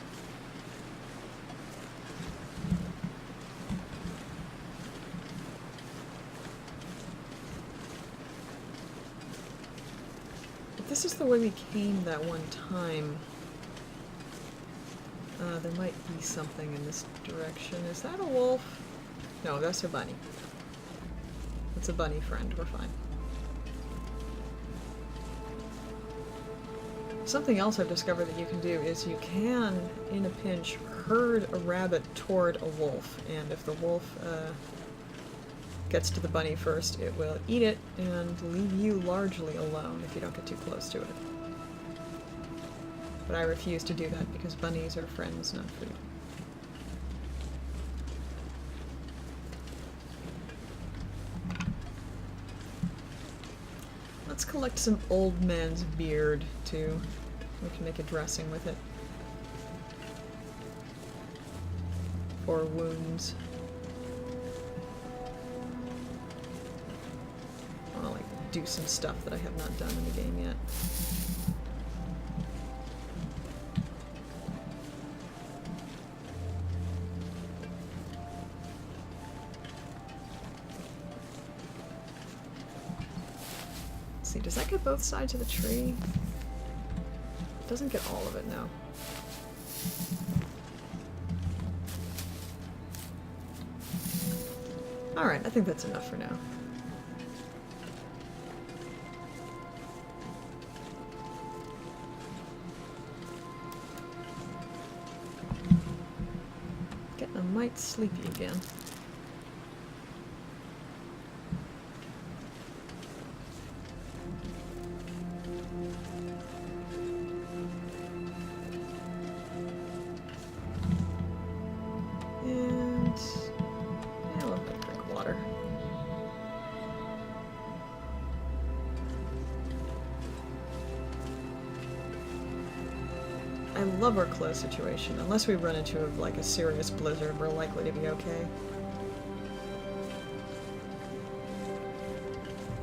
This is the way we came that one time. There might be something in this direction. Is that a wolf? No, that's a bunny. That's a bunny friend. We're fine. Something else I've discovered that you can do is you can, in a pinch, herd a rabbit toward a wolf, and if the wolf gets to the bunny first, it will eat it and leave you largely alone if you don't get too close to it. But I refuse to do that because bunnies are friends, not food. Let's collect some old man's beard, too. We can make a dressing with it. For wounds. I'll, like, do some stuff that I have not done in the game yet. Let's see, does that get both sides of the tree? It doesn't get all of it, no. Alright, I think that's enough for now. Getting a mite sleepy again. I love our clothes situation. Unless we run into like a serious blizzard, we're likely to be okay.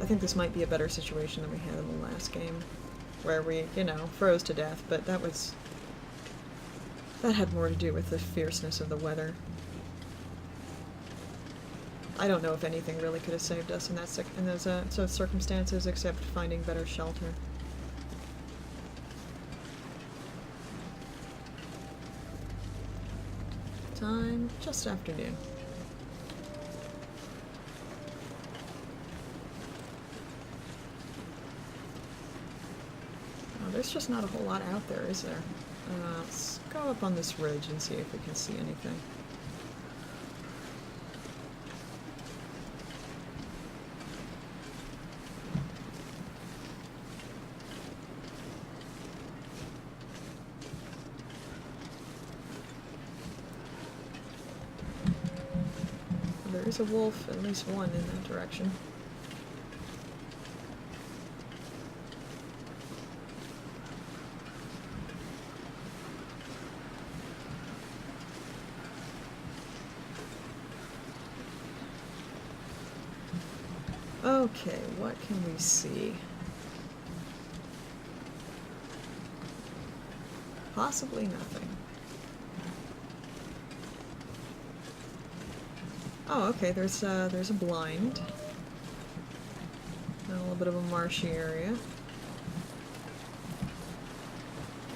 I think this might be a better situation than we had in the last game, where we, you know, froze to death, but that had more to do with the fierceness of the weather. I don't know if anything really could have saved us in those circumstances except finding better shelter. Time just afternoon. Oh, there's just not a whole lot out there, is there? Let's go up on this ridge and see if we can see anything. There's a wolf, at least one in that direction. Okay, what can we see? Possibly nothing. Oh, okay, there's a blind. And a little bit of a marshy area.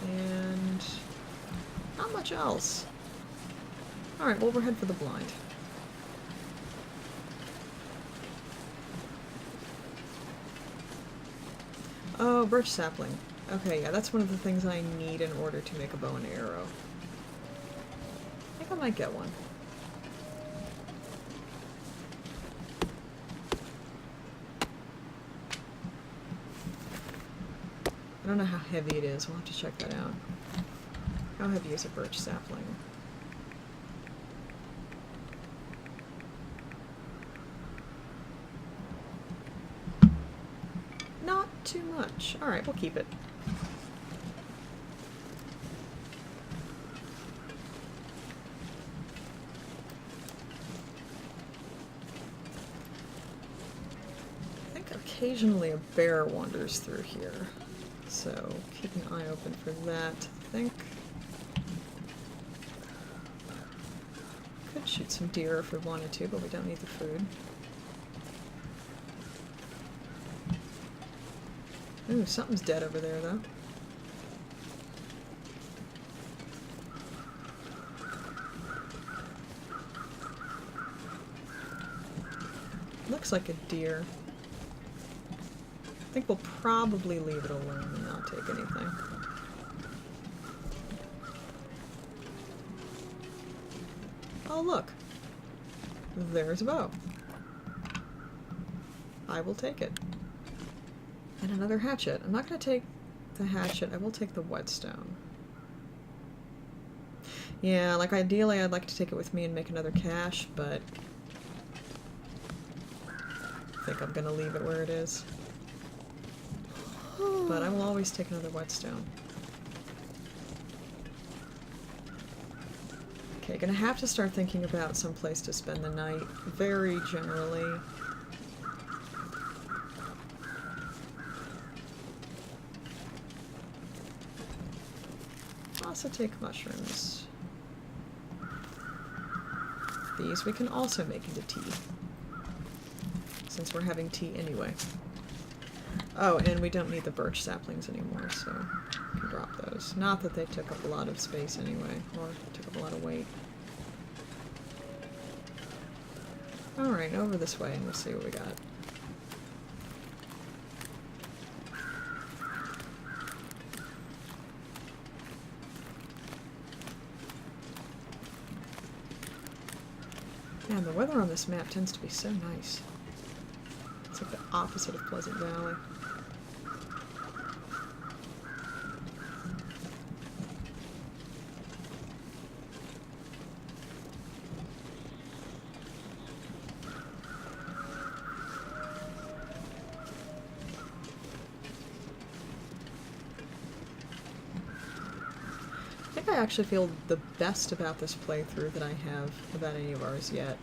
And not much else. Alright, well, we're headed for the blind. Oh, birch sapling. Okay, yeah, that's one of the things I need in order to make a bow and arrow. I think I might get one. I don't know how heavy it is. We'll have to check that out. How heavy is a birch sapling? Not too much. Alright, we'll keep it. I think occasionally a bear wanders through here. So, keep an eye open for that, I think. Could shoot some deer if we wanted to, but we don't need the food. Ooh, something's dead over there, though. Looks like a deer. I think we'll probably leave it alone and not take anything. Oh, look. There's a bow. I will take it. And another hatchet. I'm not going to take the hatchet. I will take the whetstone. Yeah, like ideally I'd like to take it with me and make another cache, but I think I'm going to leave it where it is. But I will always take another whetstone. Okay, gonna have to start thinking about some place to spend the night, very generally. Also take mushrooms. These we can also make into tea, since we're having tea anyway. Oh, and we don't need the birch saplings anymore, so we can drop those. Not that they took up a lot of space anyway, or took up a lot of weight. Alright, over this way and we'll see what we got. Man, the weather on this map tends to be so nice. It's like the opposite of Pleasant Valley. I think I actually feel the best about this playthrough that I have about any of ours yet.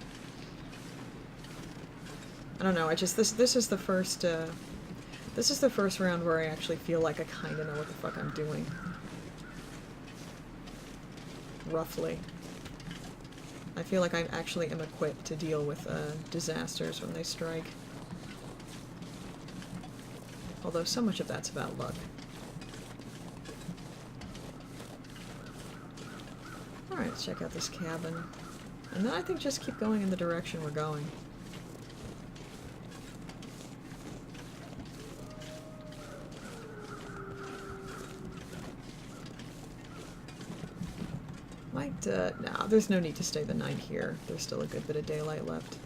I don't know, this is the first round where I actually feel like I kinda know what the fuck I'm doing. Roughly. I feel like I actually am equipped to deal with disasters when they strike. Although so much of that's about luck. Alright, let's check out this cabin. And then I think just keep going in the direction we're going. Might, no, there's no need to stay the night here. There's still a good bit of daylight left.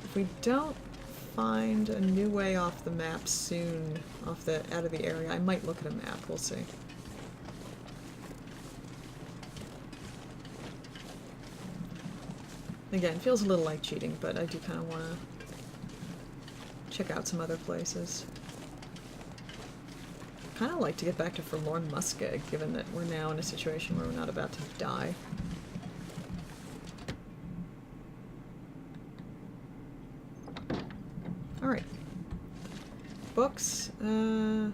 If we don't find a new way off the map soon, out of the area, I might look at a map. We'll see. Again, feels a little like cheating, but I do kind of want to check out some other places. Kind of like to get back to Forlorn Muskeg, given that we're now in a situation where we're not about to die. Alright. Books? No,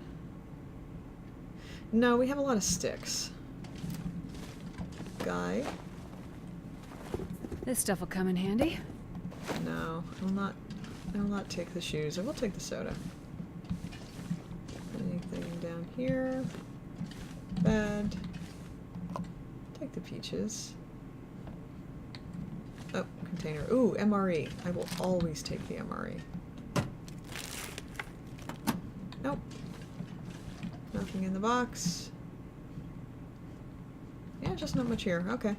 we have a lot of sticks. Guy? This stuff will come in handy. No, I will not take the shoes. I will take the soda. Anything down here? Bad. Take the peaches. Oh, container. Ooh, MRE. I will always take the MRE. Nope. Nothing in the box. Yeah, just not much here. Okay.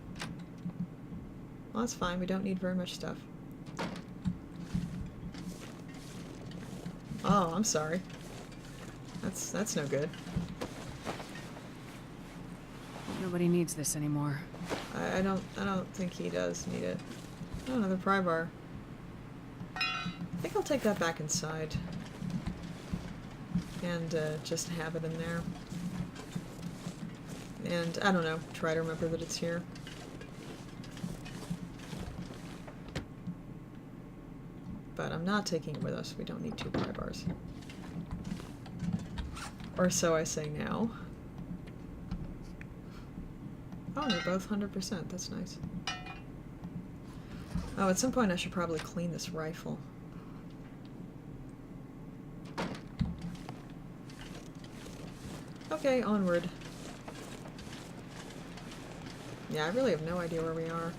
Well, that's fine. We don't need very much stuff. Oh, I'm sorry. That's no good. Nobody needs this anymore. I don't think he does need it. Oh, another pry bar. I think I'll take that back inside. And just have it in there. And, I don't know, try to remember that it's here. But I'm not taking it with us. We don't need 2 pry bars. Or so I say now. Oh, they're both 100%. That's nice. Oh, at some point I should probably clean this rifle. Okay, onward. Yeah, I really have no idea where we are.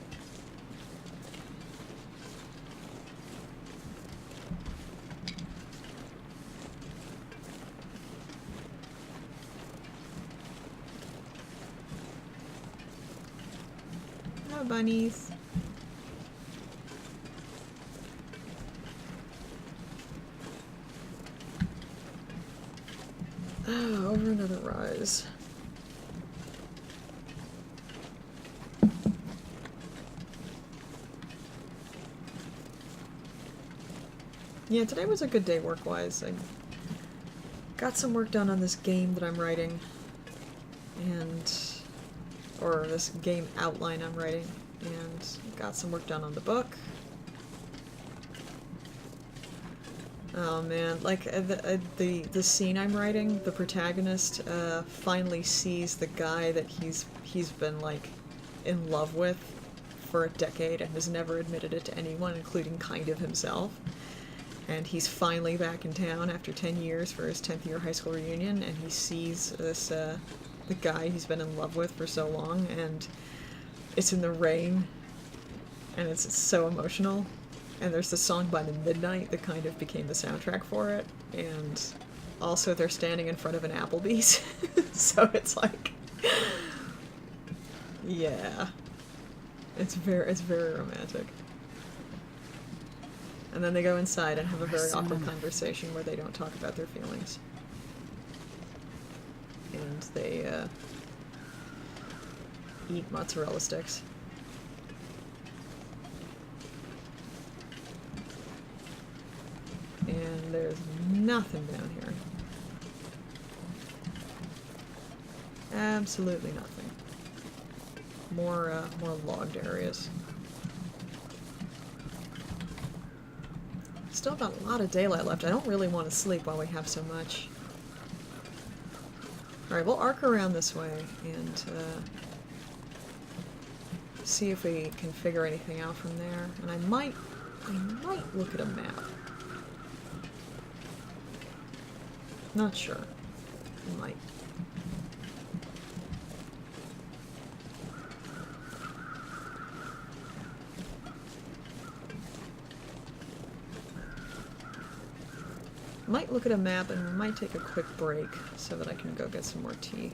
Hello, bunnies. Oh, over another rise. Yeah, today was a good day work-wise. I got some work done on this game that I'm writing, or this game outline I'm writing, and got some work done on the book. Oh man, like the scene I'm writing, the protagonist finally sees the guy that he's been like in love with for a decade and has never admitted it to anyone, including kind of himself. And he's finally back in town after 10 years for his 10th year high school reunion, and he sees this the guy he's been in love with for so long, and it's in the rain, and it's so emotional. And there's the song by the Midnight that kind of became the soundtrack for it, and also they're standing in front of an Applebee's, so it's like, yeah, it's very romantic. And then they go inside and have a very awkward conversation where they don't talk about their feelings. And they eat mozzarella sticks. And there's nothing down here. Absolutely nothing. More logged areas. Still got a lot of daylight left. I don't really want to sleep while we have so much. Alright, we'll arc around this way and see if we can figure anything out from there. And I might look at a map. Not sure. I might. Might look at a map and might take a quick break so that I can go get some more tea.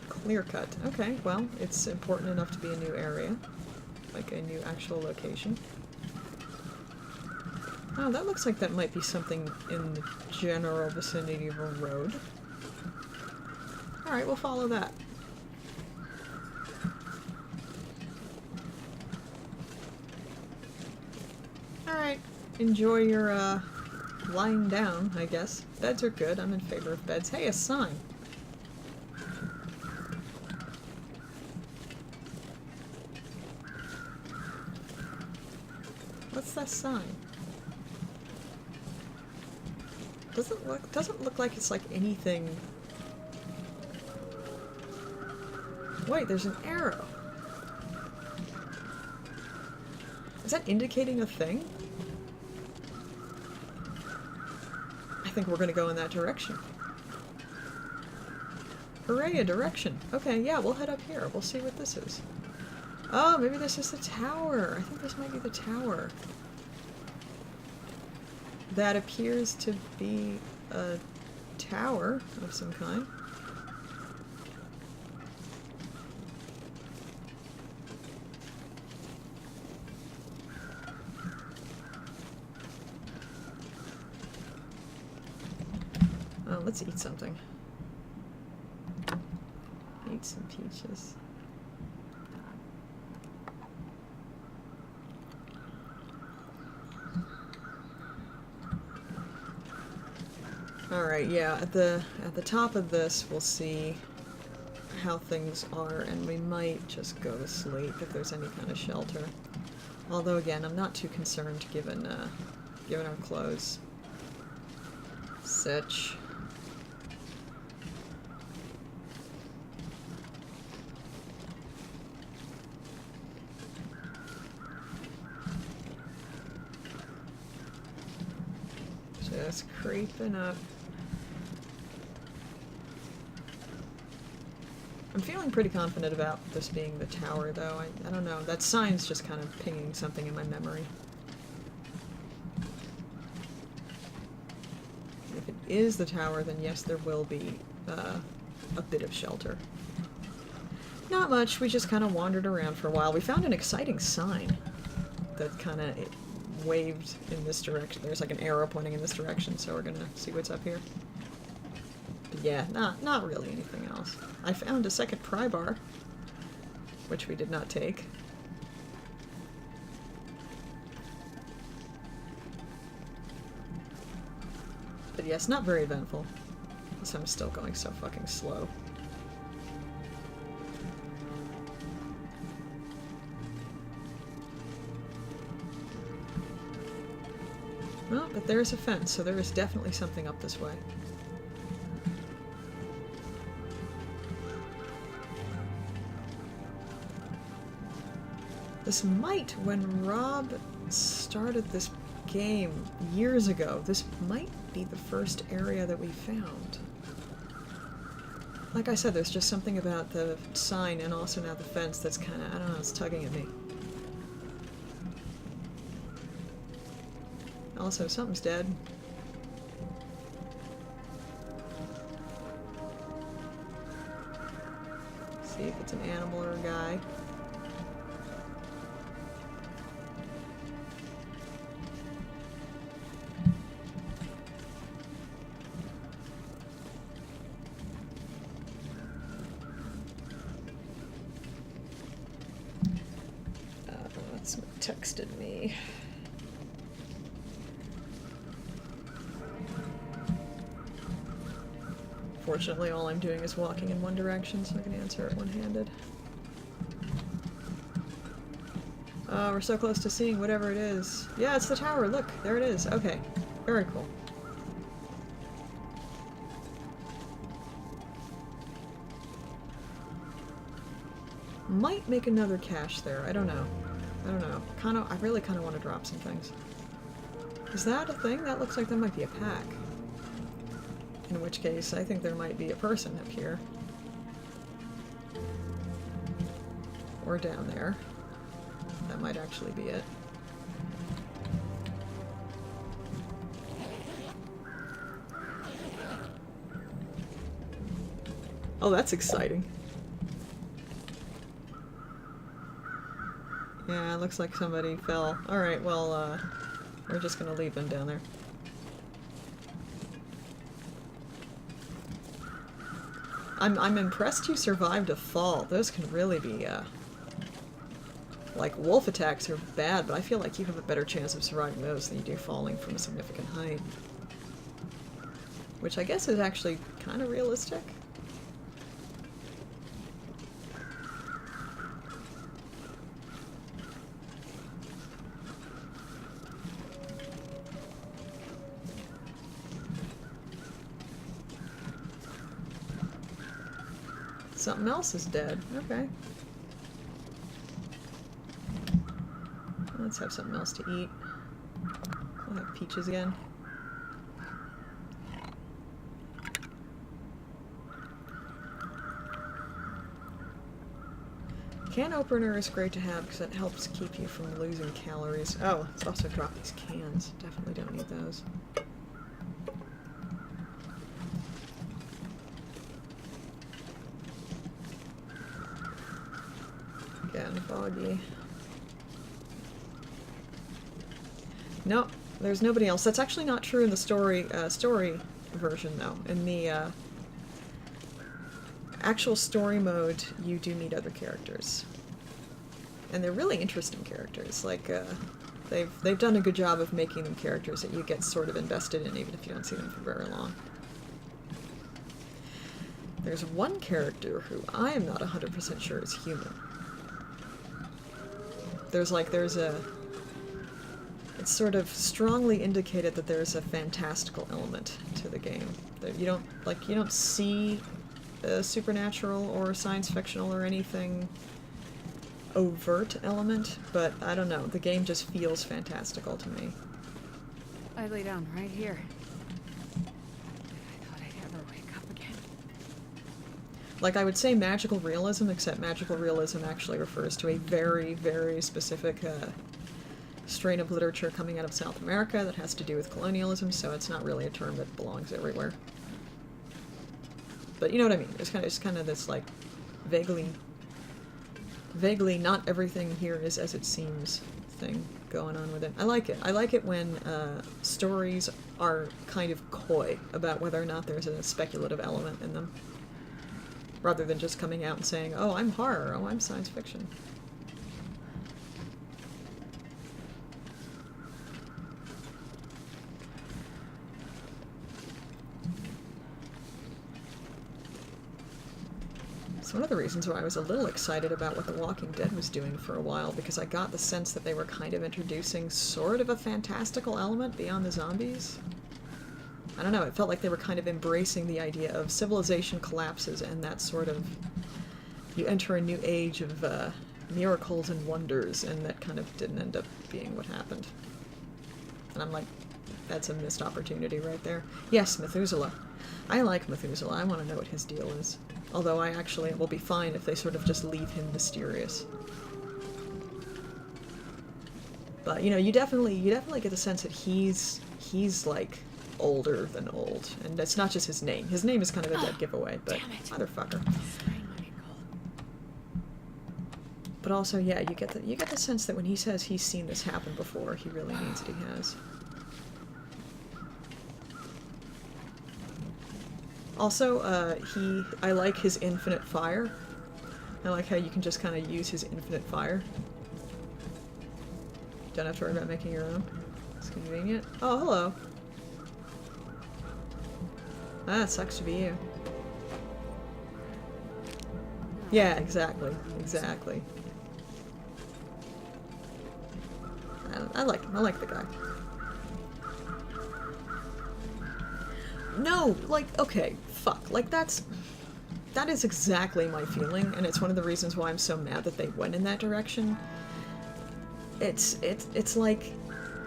Clear cut. Okay, well, it's important enough to be a new area. Like a new actual location. Oh, that looks like that might be something in the general vicinity of a road. Alright, we'll follow that. Alright, enjoy your, lying down, I guess. Beds are good, I'm in favor of beds. Hey, a sign! What's that sign? Doesn't look like it's like anything. Wait, there's an arrow. Is that indicating a thing? I think we're gonna go in that direction. Hooray, a direction. Okay, yeah, we'll head up here. We'll see what this is. Oh, maybe this is the tower. I think this might be the tower. That appears to be a tower of some kind. Oh, let's eat something. Eat some peaches. Alright, yeah, at the top of this we'll see how things are, and we might just go to sleep if there's any kind of shelter. Although again, I'm not too concerned given given our clothes. Such. Just creeping up. I'm feeling pretty confident about this being the tower, though. I don't know. That sign's just kind of pinging something in my memory. If it is the tower, then yes, there will be a bit of shelter. Not much. We just kind of wandered around for a while. We found an exciting sign that kind of waved in this direction. There's like an arrow pointing in this direction, so we're gonna see what's up here. But yeah, not really anything else. I found a second pry bar, which we did not take. But yes, not very eventful. So I'm still going so fucking slow. Well, but there's a fence, so there is definitely something up this way. This might, when Rob started this game years ago, this might be the first area that we found. Like I said, there's just something about the sign and also now the fence that's kind of, I don't know, it's tugging at me. Also, something's dead. See if it's an animal or a guy. Someone texted me. Fortunately, all I'm doing is walking in one direction, so I can answer it one-handed. We're so close to seeing whatever it is. Yeah, it's the tower. Look, there it is. Okay. Very cool. Might make another cache there. I don't know. I don't know. I really kind of want to drop some things. Is that a thing? That looks like that might be a pack. In which case, I think there might be a person up here. Or down there. That might actually be it. Oh, that's exciting. Yeah, it looks like somebody fell. Alright, well, we're just gonna leave them down there. I'm impressed you survived a fall. Those can really be, like, wolf attacks are bad, but I feel like you have a better chance of surviving those than you do falling from a significant height. Which I guess is actually kind of realistic. Something else is dead. Okay. Let's have something else to eat. We'll have peaches again. Can opener is great to have because it helps keep you from losing calories. Oh, let's also drop these cans. Definitely don't need those. Getting foggy. Nope, there's nobody else. That's actually not true in the story version, though. In the actual story mode, you do meet other characters, and they're really interesting characters. Like, they've done a good job of making them characters that you get sort of invested in, even if you don't see them for very long. There's one character who I am not 100% sure is human. It's sort of strongly indicated that there's a fantastical element to the game. That you don't see a supernatural or science fictional or anything overt element, but I don't know, the game just feels fantastical to me. I lay down right here. I thought I'd ever wake up again. Like, I would say magical realism, except magical realism actually refers to a very, very specific strain of literature coming out of South America that has to do with colonialism, so it's not really a term that belongs everywhere. But you know what I mean? It's kind of this, like, vaguely not everything here is as it seems thing going on with it. I like it. I like it when stories are kind of coy about whether or not there's a speculative element in them, rather than just coming out and saying, oh, I'm horror, oh, I'm science fiction. It's one of the reasons why I was a little excited about what The Walking Dead was doing for a while, because I got the sense that they were kind of introducing sort of a fantastical element beyond the zombies. I don't know, it felt like they were kind of embracing the idea of civilization collapses and that sort of, you enter a new age of miracles and wonders, and that kind of didn't end up being what happened. And I'm like, that's a missed opportunity right there. Yes, Methuselah. I like Methuselah. I want to know what his deal is. Although I actually will be fine if they sort of just leave him mysterious. But, you know, you definitely get the sense that he's like older than old, and that's not just his name. His name is kind of a dead giveaway, but motherfucker. But also, yeah, you get the sense that when he says he's seen this happen before, he really means that he has. Also, I like his infinite fire. I like how you can just kind of use his infinite fire. Don't have to worry about making your own. It's convenient. Oh, hello. Ah, it sucks to be you. Yeah, exactly. Exactly. I like him. I like the guy. No, like, okay, fuck. Like, that is exactly my feeling, and it's one of the reasons why I'm so mad that they went in that direction. It's like,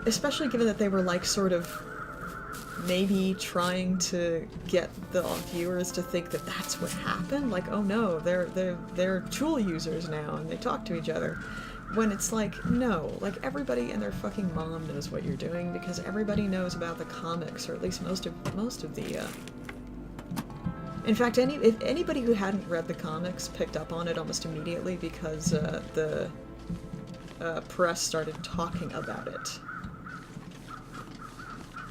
especially given that they were, like, sort of maybe trying to get the viewers to think that that's what happened. Like, oh no, they're tool users now, and they talk to each other. When it's like, no, like everybody and their fucking mom knows what you're doing because everybody knows about the comics, or at least most of the. In fact, if anybody who hadn't read the comics picked up on it almost immediately because the press started talking about it.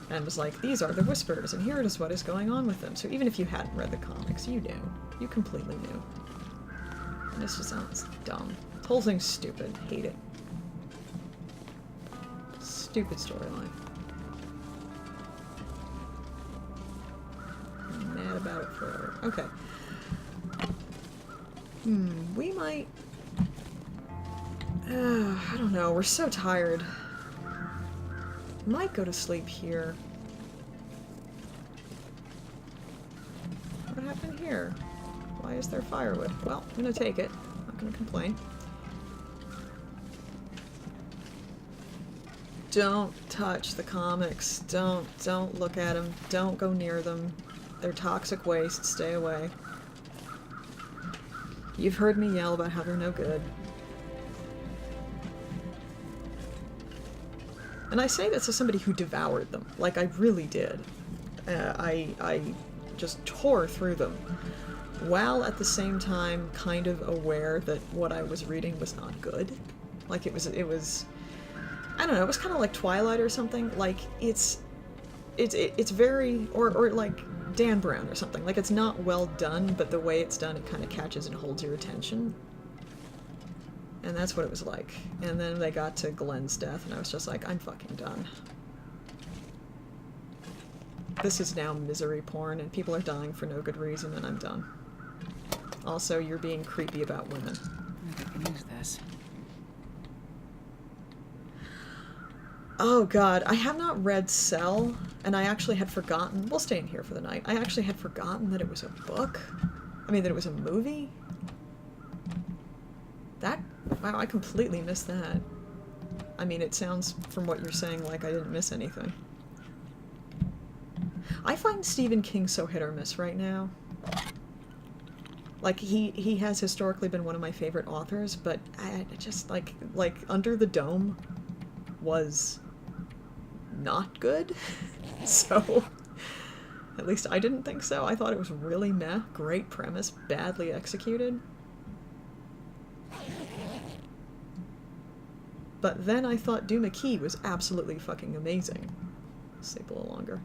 And was like, these are the Whispers, and here is what is going on with them. So even if you hadn't read the comics, you knew. You completely knew. And this just sounds dumb. The whole thing's stupid. Hate it. Stupid storyline. I'm mad about it forever. Okay. We might... I don't know, we're so tired. Might go to sleep here. What happened here? Why is there firewood? Well, I'm gonna take it. I'm not gonna complain. Don't touch the comics. Don't look at them. Don't go near them. They're toxic waste. Stay away. You've heard me yell about how they're no good. And I say this as somebody who devoured them. Like, I really did. I just tore through them, while at the same time kind of aware that what I was reading was not good. Like, it was, I don't know, it was kind of like Twilight or something. Like, it's very, or like Dan Brown or something. Like, it's not well done, but the way it's done, it kind of catches and holds your attention. And that's what it was like. And then they got to Glenn's death, and I was just like, I'm fucking done. This is now misery porn, and people are dying for no good reason, and I'm done. Also, you're being creepy about women. I can use this. Oh god, I have not read Cell, and I actually had forgotten... We'll stay in here for the night. I actually had forgotten that it was a book. I mean, that it was a movie. That... Wow, I completely missed that. I mean, it sounds, from what you're saying, like I didn't miss anything. I find Stephen King so hit or miss right now. Like, he has historically been one of my favorite authors, but I just, like, Under the Dome was not good. So, at least I didn't think so. I thought it was really meh. Great premise, badly executed. But then I thought Duma Key was absolutely fucking amazing. Sleep a little longer.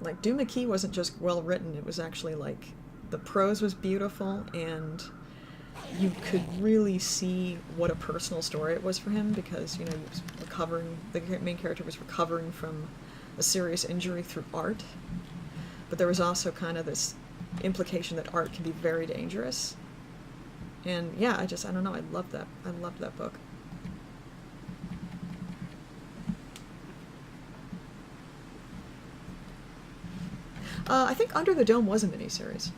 Like, Duma Key wasn't just well written, it was actually like, the prose was beautiful, and you could really see what a personal story it was for him, because, you know, he was recovering, the main character was recovering from a serious injury through art. But there was also kind of this implication that art can be very dangerous. And yeah, I don't know, I loved that book. I think Under the Dome was a miniseries.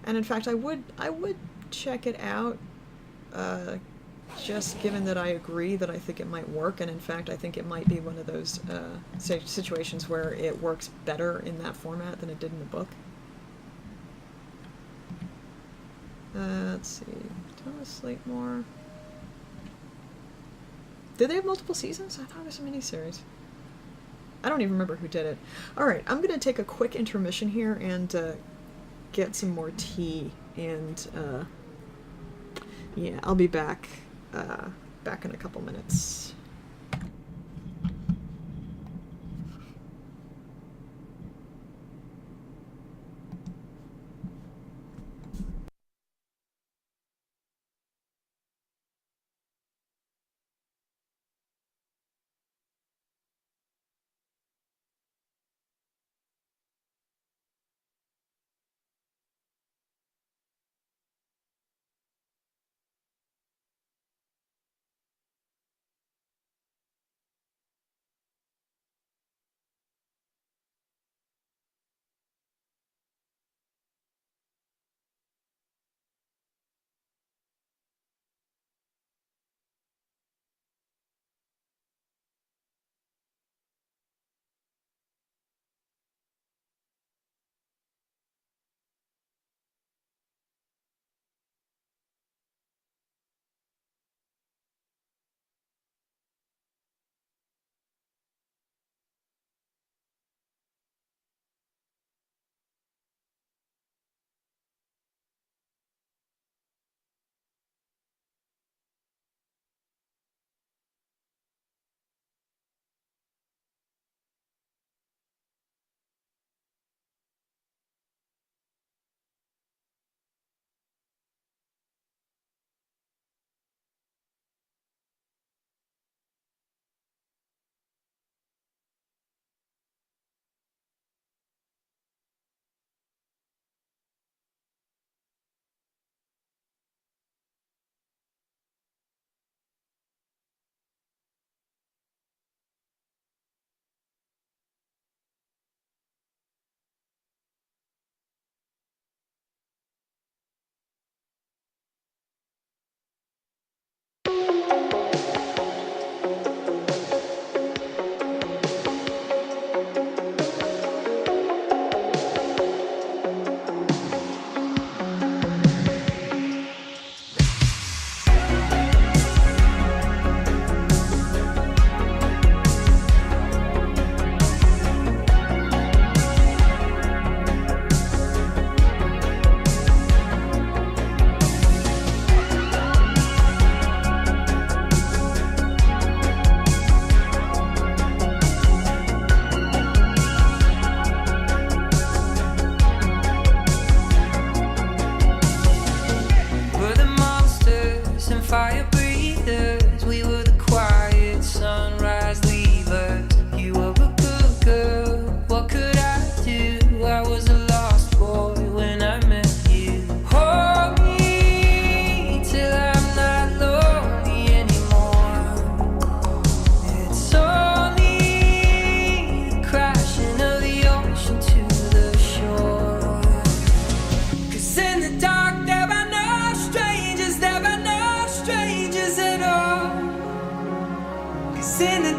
And in fact, I would check it out, just given that I agree that I think it might work, and in fact, I think it might be one of those situations where it works better in that format than it did in the book. Let's see. Thomas Slatemore. Did they have multiple seasons? I thought it was a miniseries. I don't even remember who did it. Alright, I'm gonna take a quick intermission here and get some more tea, and yeah, I'll be back in a couple minutes.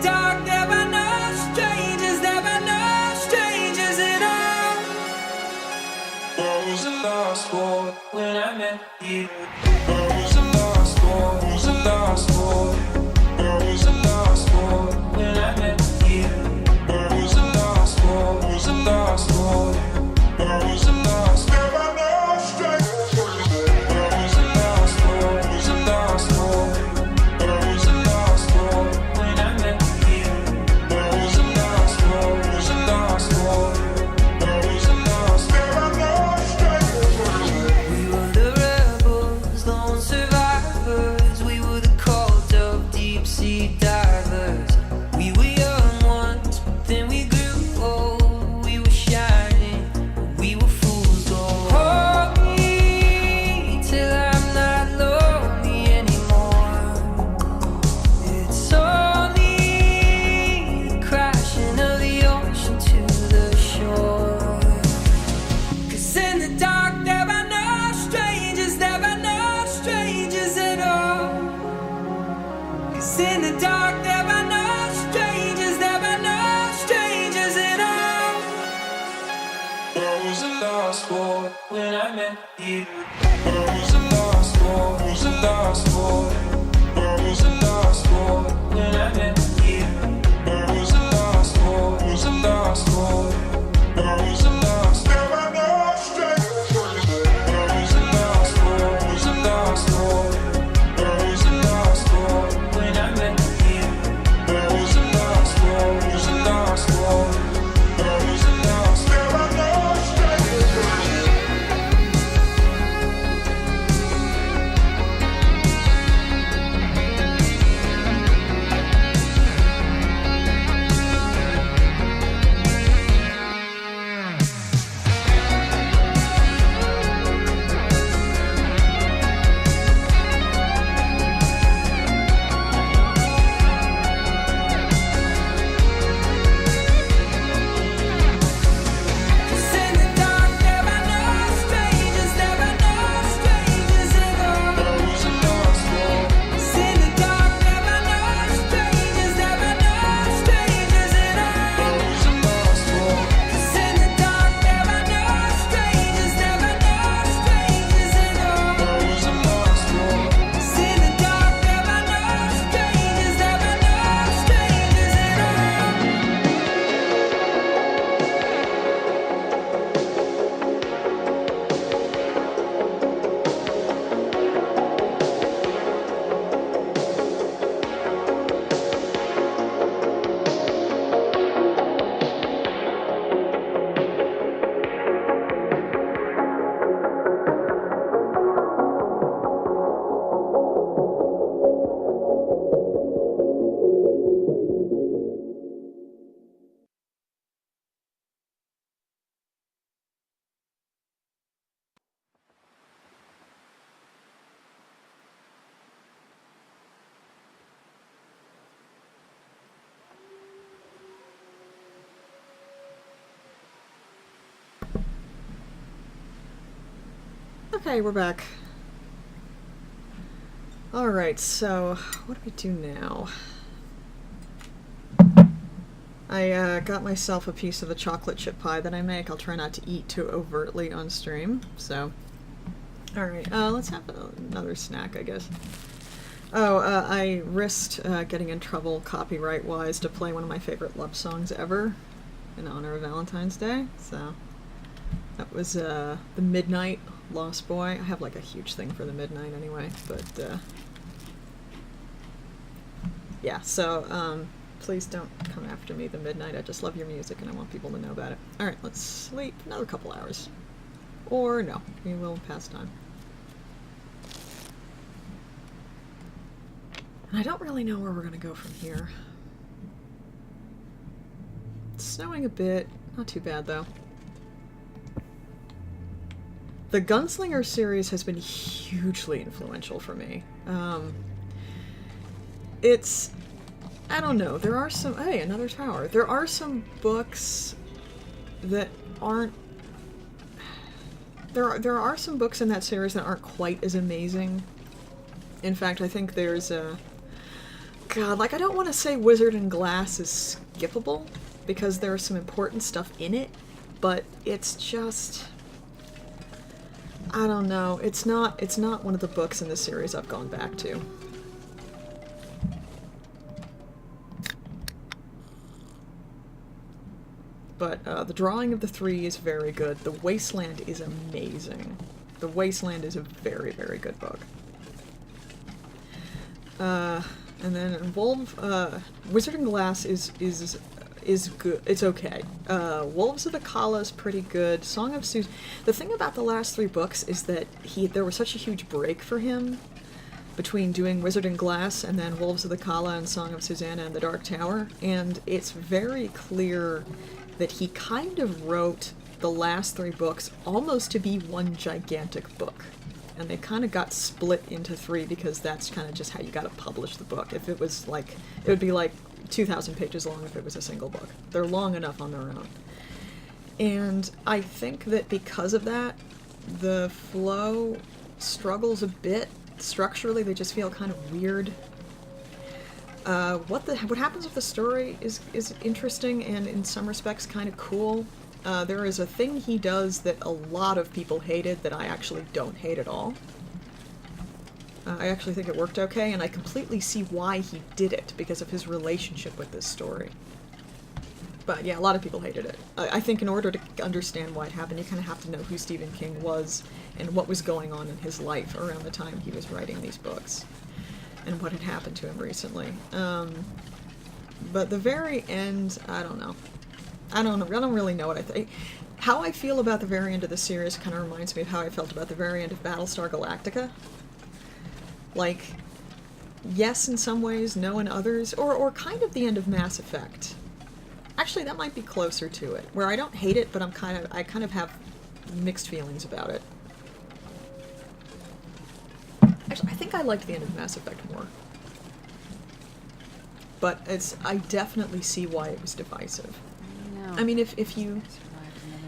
dark, there were no strangers, there were no strangers at all. I was a lost boy when I met you. I was a lost boy, was a lost boy. I was a lost boy when I met you. I was a lost boy, was a lost boy. I was a lost boy. There were no strangers. I was a lost boy, was a lost boy. I was a lost boy when I met you. I was a lost boy, was a lost boy. I was a lost boy. There were no strangers. We were the rebels, lone survivors. We were the cult of deep sea divers. We were young once, but then we grew old. We were shining, we were fools gold. Hold me till I'm not lonely anymore. It's only the crashing of the ocean to the shore. 'Cause in the dark there are no strangers, there are no strangers at all. 'Cause in the dark there are no strangers, there are no strangers at all. I was a lost boy when I met you. I was a lost boy, was a lost boy. I was a lost boy when I met you. I was a lost boy, was a lost boy. I was a lost boy. There were no strangers. I was a lost boy, was a lost boy. I was a lost boy when I met you. I was a lost boy, was a lost boy. I was a lost boy. There were no strangers. Okay, we're back. Alright, so what do we do now? I got myself a piece of the chocolate chip pie that I make. I'll try not to eat too overtly on stream, so... Alright, let's have another snack, I guess. Oh, I risked getting in trouble copyright-wise to play one of my favorite love songs ever in honor of Valentine's Day, so... That was, The Midnight Lost Boy. I have, like, a huge thing for The Midnight anyway, but, yeah, so, please don't come after me, The Midnight. I just love your music and I want people to know about it. Alright, let's sleep another couple hours. Or no, we will pass time. And I don't really know where we're gonna go from here. It's snowing a bit. Not too bad, though. The Gunslinger series has been hugely influential for me. It's... I don't know, there are some... Hey, another tower. There are some books that aren't... There are some books in that series that aren't quite as amazing. In fact, I think there's a God, like, I don't want to say Wizard and Glass is skippable, because there is some important stuff in it, but it's just... I don't know. It's not one of the books in the series I've gone back to. But the drawing of the three is very good. The Wasteland is amazing. The Wasteland is a very, very good book. And then Wizard and Glass is good. It's okay. Wolves of Akala is pretty good. Song of Susan. The thing about the last three books is that there was such a huge break for him between doing Wizard and Glass and then Wolves of the Kala and Song of Susanna and the Dark Tower, and it's very clear that he kind of wrote the last three books almost to be one gigantic book. And they kind of got split into three because that's kind of just how you got to publish the book. If it was like, it would be like 2,000 pages long if it was a single book. They're long enough on their own. And I think that because of that, the flow struggles a bit. Structurally, they just feel kind of weird. What happens with the story is interesting and in some respects kind of cool. There is a thing he does that a lot of people hated that I actually don't hate at all. I actually think it worked okay, and I completely see why he did it, because of his relationship with this story. But yeah, a lot of people hated it. I think in order to understand why it happened, you kind of have to know who Stephen King was and what was going on in his life around the time he was writing these books, and what had happened to him recently. But the very end, I don't know. I don't really know what I think. How I feel about the very end of the series kind of reminds me of how I felt about the very end of Battlestar Galactica. Like, yes in some ways, no in others, or kind of the end of Mass Effect. Actually, that might be closer to it, where I don't hate it, but I kind of have mixed feelings about it. Actually, I think I liked the end of Mass Effect more. But I definitely see why it was divisive. I mean, if you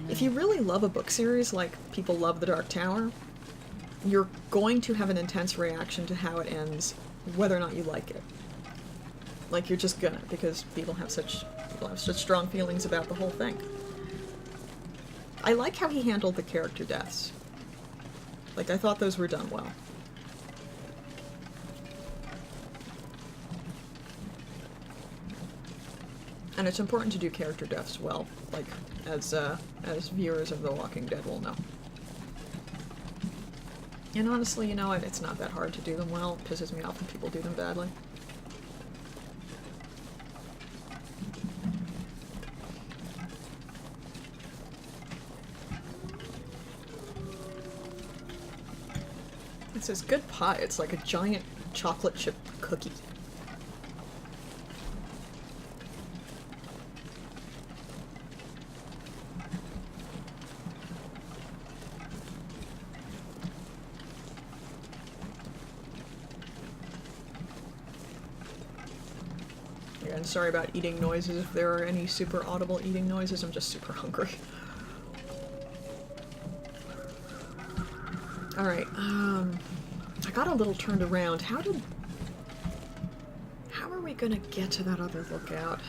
really love a book series like people love The Dark Tower, you're going to have an intense reaction to how it ends, whether or not you like it. Like, you're just gonna, because people have such strong feelings about the whole thing. I like how he handled the character deaths. Like, I thought those were done well. And it's important to do character deaths well, like, as viewers of The Walking Dead will know. And honestly, you know what? It's not that hard to do them well. It pisses me off when people do them badly. It says good pie. It's like a giant chocolate chip cookie. Again, sorry about eating noises if there are any super audible eating noises. I'm just super hungry. Alright, I got a little turned around. How are we gonna get to that other lookout?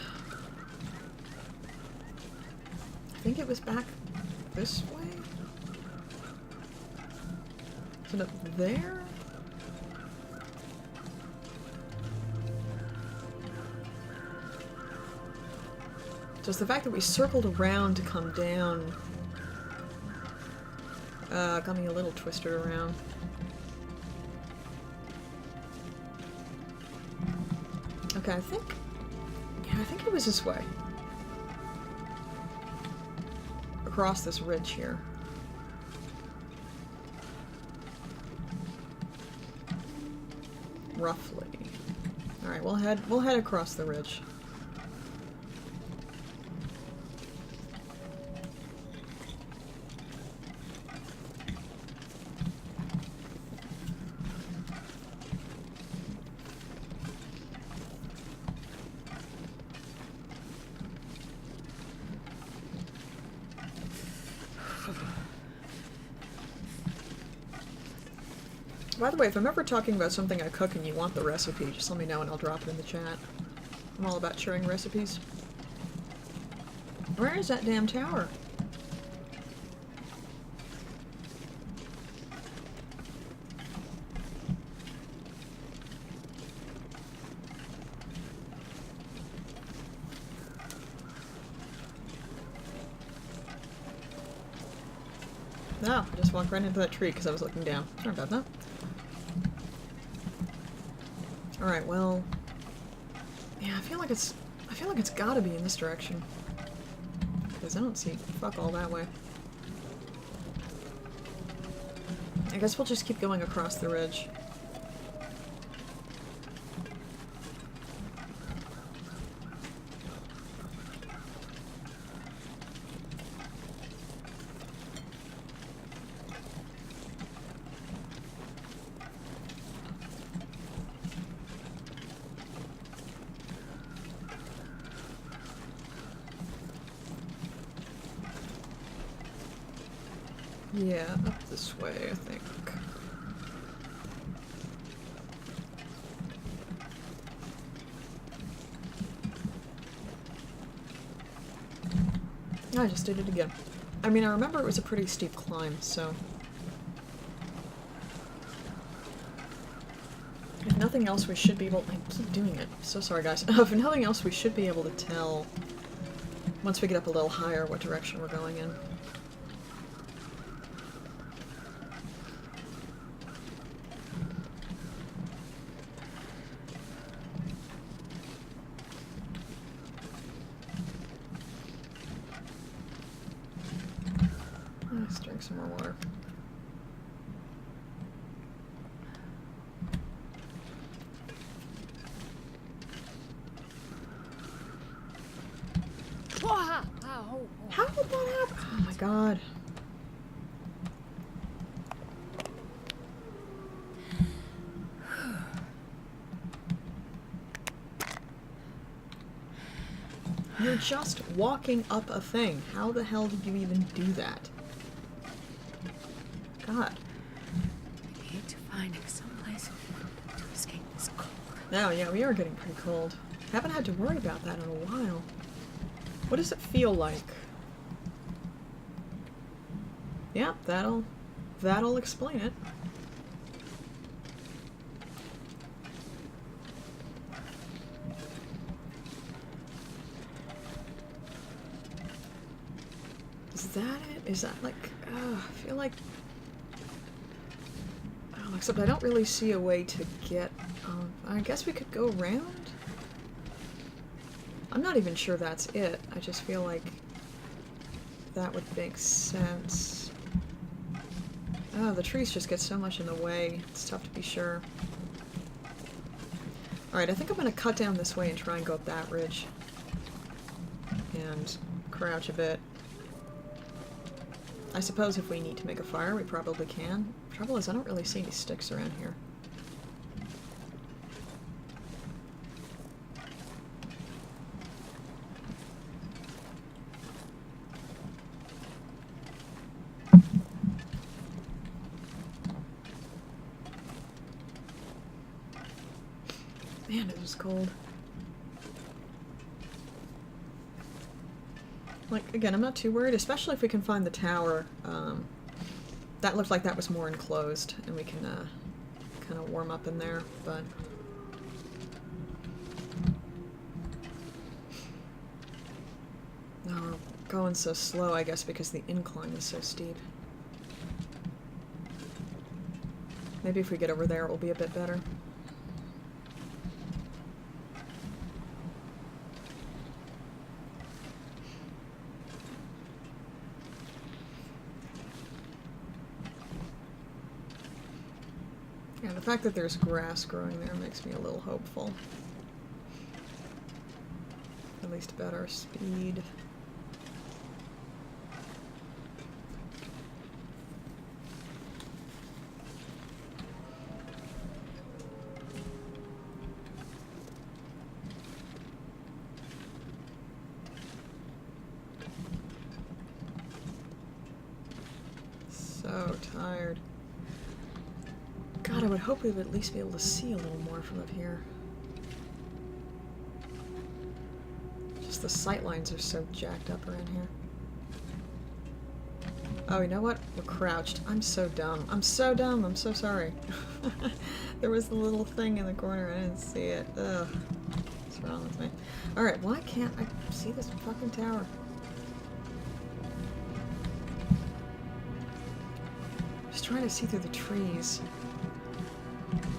I think it was back this way? Is it up there? Just the fact that we circled around to come down got me a little twisted around. Okay, I think it was this way. Across this ridge here. Roughly. Alright, we'll head across the ridge. By the way, if I'm ever talking about something I cook and you want the recipe, just let me know and I'll drop it in the chat. I'm all about sharing recipes. Where is that damn tower? No, I just walked right into that tree because I was looking down. Sorry about that. Alright, well... yeah, I feel like it's gotta be in this direction. Because I don't see fuck all that way. I guess we'll just keep going across the ridge. Yeah, up this way, I think. I just did it again. I mean, I remember it was a pretty steep climb, so... if nothing else, we should be able... I keep doing it. So sorry, guys. If nothing else, we should be able to tell, once we get up a little higher, what direction we're going in. Let's drink some more water. How did that happen? Oh my god. You're just walking up a thing. How the hell did you even do that? God. I need to find some place to escape this cold. Oh yeah, we are getting pretty cold. Haven't had to worry about that in a while. What does it feel like? Yep, that'll explain it. Is that it? Is that like, I feel like, oh, except I don't really see a way to get, I guess we could go around? I'm not even sure that's it. I just feel like that would make sense. Oh, the trees just get so much in the way. It's tough to be sure. Alright, I think I'm gonna cut down this way and try and go up that ridge. And crouch a bit. I suppose if we need to make a fire, we probably can. Trouble is, I don't really see any sticks around here. Man, it was cold. Like, again, I'm not too worried, especially if we can find the tower. That looked like that was more enclosed, and we can kind of warm up in there, but... no, we're going so slow, I guess, because the incline is so steep. Maybe if we get over there, it will be a bit better. Yeah, the fact that there's grass growing there makes me a little hopeful. At least about our speed. So tired. God, God, I would hope we would at least be able to see a little more from up here. Just the sight lines are so jacked up around here. Oh, you know what? We're crouched. I'm so dumb. I'm so dumb. I'm so sorry. There was a little thing in the corner. I didn't see it. Ugh. What's wrong with me? Alright, why can't I see this fucking tower? Just trying to see through the trees.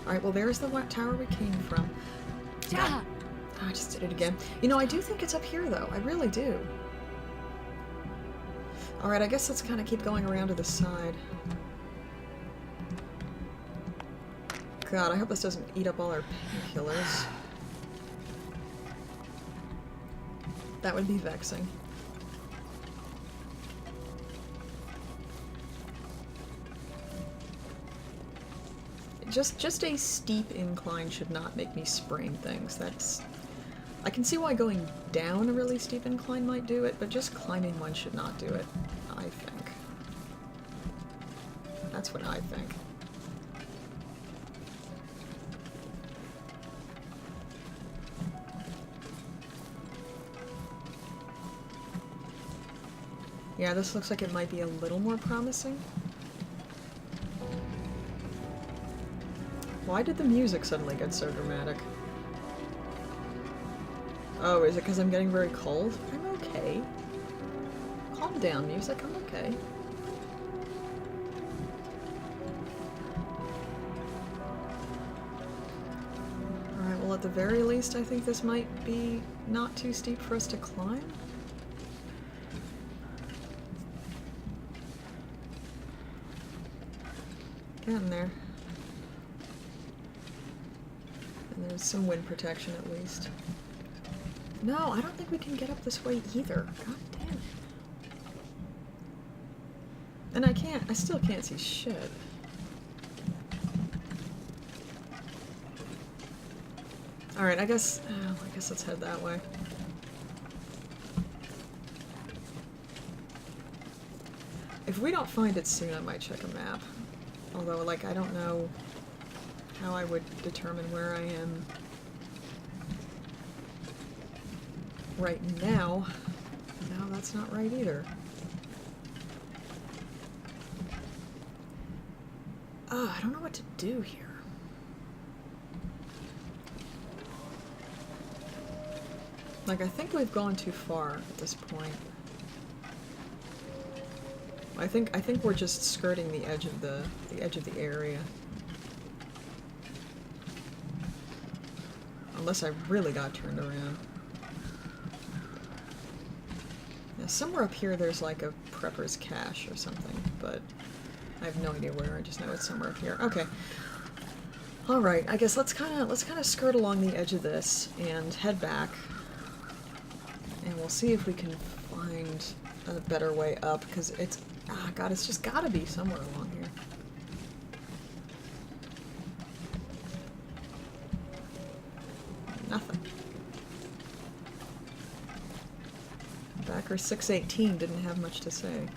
Alright, well there's the tower we came from. Yeah. Oh, I just did it again. You know, I do think it's up here though. I really do. Alright, I guess let's kind of keep going around to the side. God, I hope this doesn't eat up all our painkillers. That would be vexing. Just a steep incline should not make me sprain things. That's... I can see why going down a really steep incline might do it, but just climbing one should not do it, I think. That's what I think. Yeah, this looks like it might be a little more promising. Why did the music suddenly get so dramatic? Oh, is it because I'm getting very cold? I'm okay. Calm down, music. I'm okay. Alright, well at the very least I think this might be not too steep for us to climb. Getting there. And there's some wind protection at least. No, I don't think we can get up this way either. God damn it. And I still can't see shit. Alright, I guess let's head that way. If we don't find it soon, I might check a map. Although, like, I don't know how I would determine where I am right now. No, that's not right either. I don't know what to do here. Like, I think we've gone too far at this point. I think we're just skirting the edge of the area. Unless I really got turned around. Yeah, somewhere up here there's like a prepper's cache or something, but I have no idea where. I just know it's somewhere up here. Okay. All right. I guess let's kind of skirt along the edge of this and head back, and we'll see if we can find a better way up, because it's God, it's just gotta be somewhere along here. Nothing. Backer 618 didn't have much to say.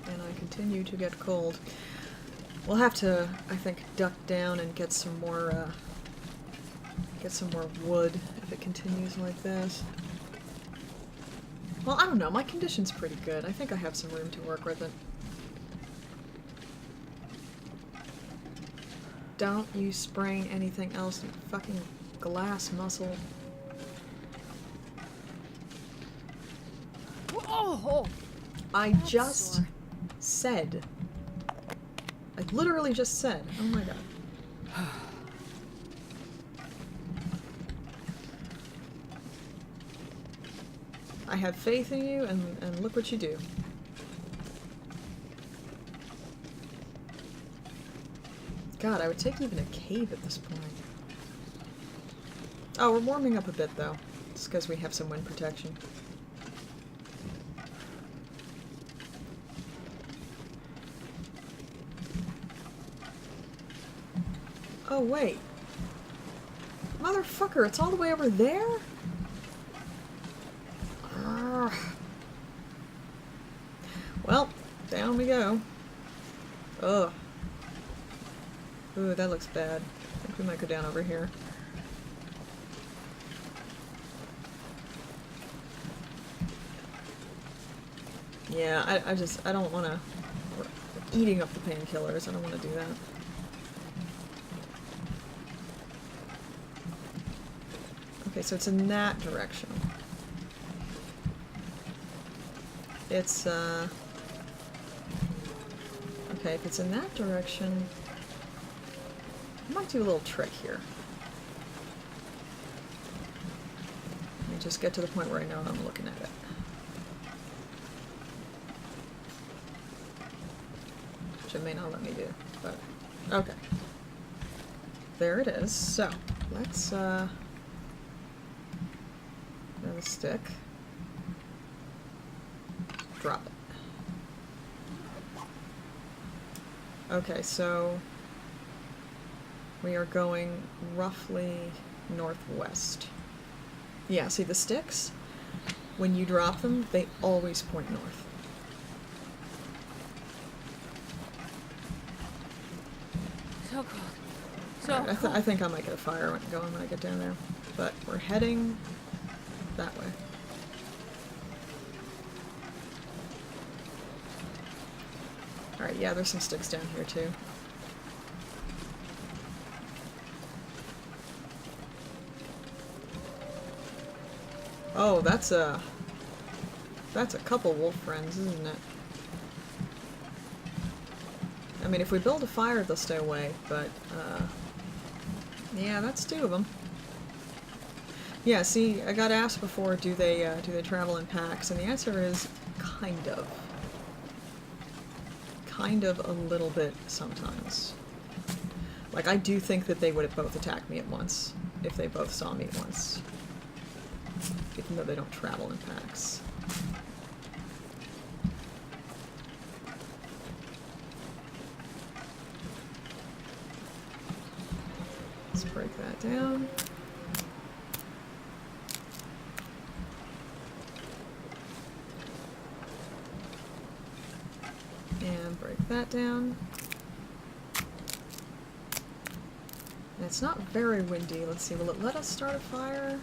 And I continue to get cold. We'll have to, I think, duck down and get some more wood if it continues like this. Well, I don't know. My condition's pretty good. I think I have some room to work with it. Don't you sprain anything else, you fucking glass muscle. Oh, I just said. I literally just said. Oh my god. I have faith in you, and look what you do. God, I would take even a cave at this point. Oh, we're warming up a bit, though. Just because we have some wind protection. Oh, wait. Motherfucker, it's all the way over there? Ugh. Well, down we go. Ugh. Ooh, that looks bad. I think we might go down over here. Yeah, I don't want to... Eating up the painkillers, I don't want to do that. Okay, so it's in that direction. It's, okay, if it's in that direction... I might do a little trick here. Let me just get to the point where I know I'm looking at it. Which it may not let me do, but okay. There it is. So, let's, grab a stick. Drop it. Okay, so we are going roughly northwest. Yeah, see the sticks? When you drop them, they always point north. So cold. So Right, cold. I think I might get a fire going when I get down there. But we're heading that way. Alright, yeah, there's some sticks down here too. Oh, that's a couple wolf friends, isn't it? I mean, if we build a fire, they'll stay away, but, yeah, that's two of them. Yeah, see, I got asked before, do they travel in packs, and the answer is kind of. Kind of a little bit sometimes. Like, I do think that they would have both attacked me at once, if they both saw me at once. Even though they don't travel in packs. Let's break that down. And break that down. And it's not very windy. Let's see, will it let us start a fire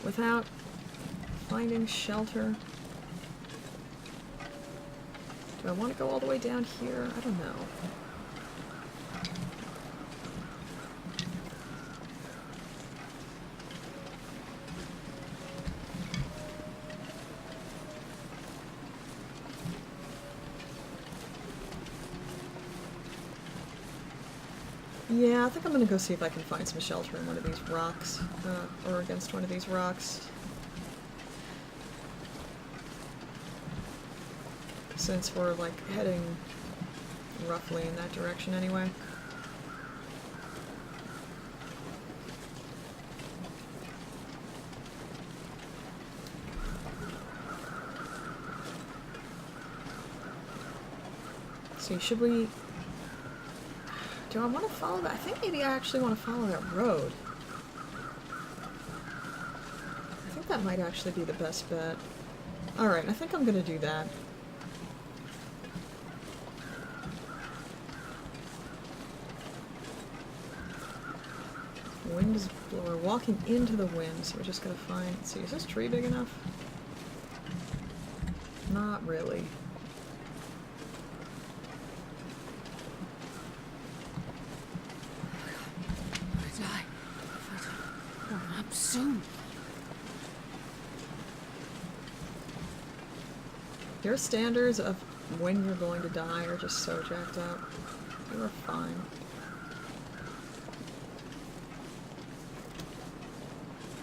without finding shelter? Do I want to go all the way down here? I don't know. Yeah, I think I'm gonna go see if I can find some shelter in one of these rocks, or against one of these rocks. Since we're, like, heading roughly in that direction anyway. See, should we... Do I want to follow that? I think maybe I actually want to follow that road. I think that might actually be the best bet. Alright, I think I'm gonna do that. Wind is... We're walking into the wind, so we're just gonna find... Let's see, is this tree big enough? Not really. Soon. Your standards of when you're going to die are just so jacked up. You are fine.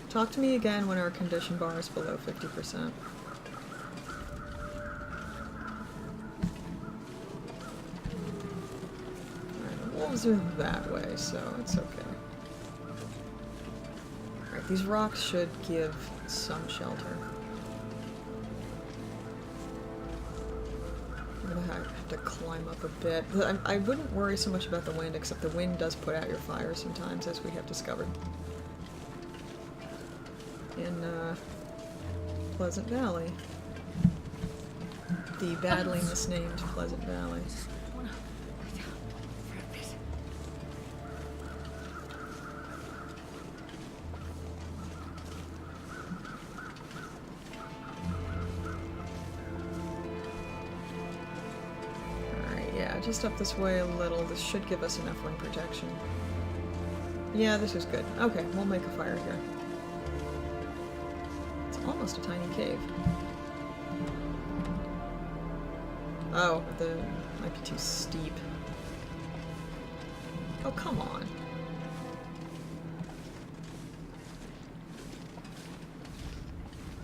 Talk to me again when our condition bar is below 50%. Alright, the wolves are that way, so it's okay. These rocks should give some shelter. I'm gonna have to climb up a bit. I wouldn't worry so much about the wind, except the wind does put out your fire sometimes, as we have discovered. In Pleasant Valley. The badly misnamed Pleasant Valley. I wanna lie down for a bit. Alright, yeah, just up this way a little. This should give us enough wind protection. Yeah, this is good. Okay, we'll make a fire here. It's almost a tiny cave. Oh, the might be too steep. Oh, come on.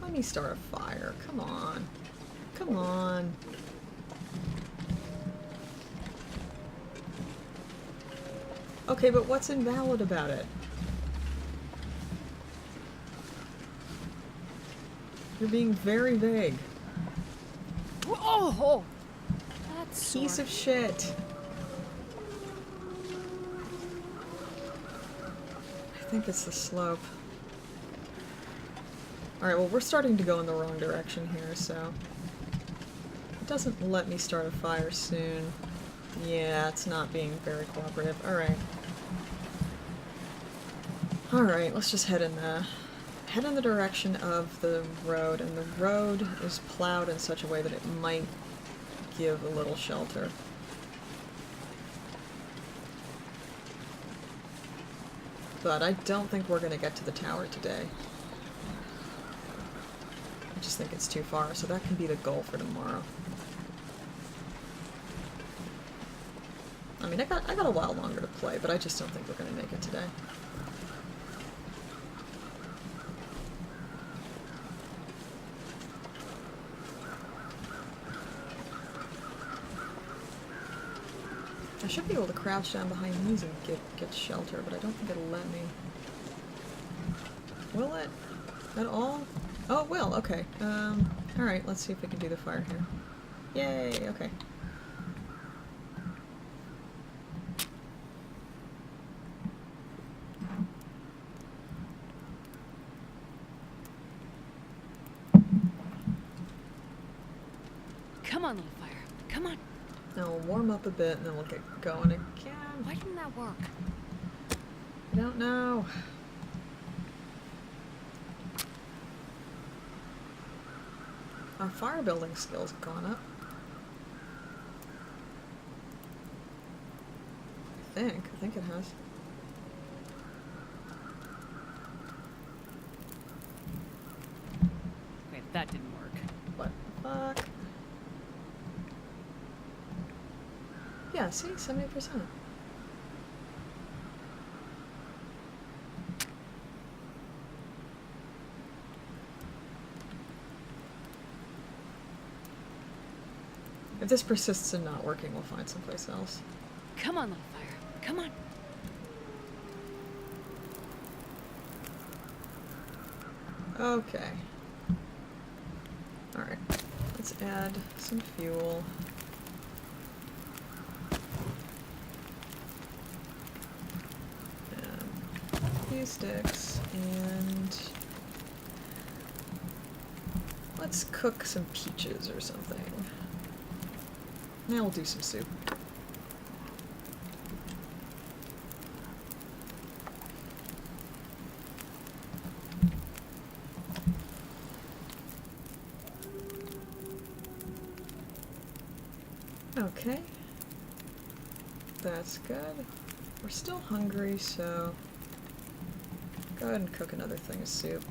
Let me start a fire. Come on. Come on. Okay, but what's invalid about it? You're being very vague. Oh! That's Piece of shit. I think it's the slope. Alright, well, we're starting to go in the wrong direction here, so... It doesn't let me start a fire soon. Yeah, it's not being very cooperative. Alright. Alright, let's just head in the direction of the road, and the road is plowed in such a way that it might give a little shelter. But I don't think we're gonna get to the tower today. I just think it's too far, so that can be the goal for tomorrow. I mean, I got a while longer to play, but I just don't think we're gonna make it today. I should be able to crouch down behind these and get shelter, but I don't think it'll let me. Will it? At all? Oh, it will, okay. Alright, let's see if we can do the fire here. Yay, okay. Come on, little fire. Come on. Now we'll warm up a bit and then we'll get going again. Why didn't that work? I don't know. Our fire building skills have gone up. I think it has. Wait, that didn't work. What the fuck? Yeah, see? 70%. If this persists in not working, we'll find someplace else. Come on, little fire. Come on. Okay. Alright. Let's add some fuel. Few sticks, and let's cook some peaches or something. Now we'll do some soup. Okay. That's good. We're still hungry, so go ahead and cook another thing of soup.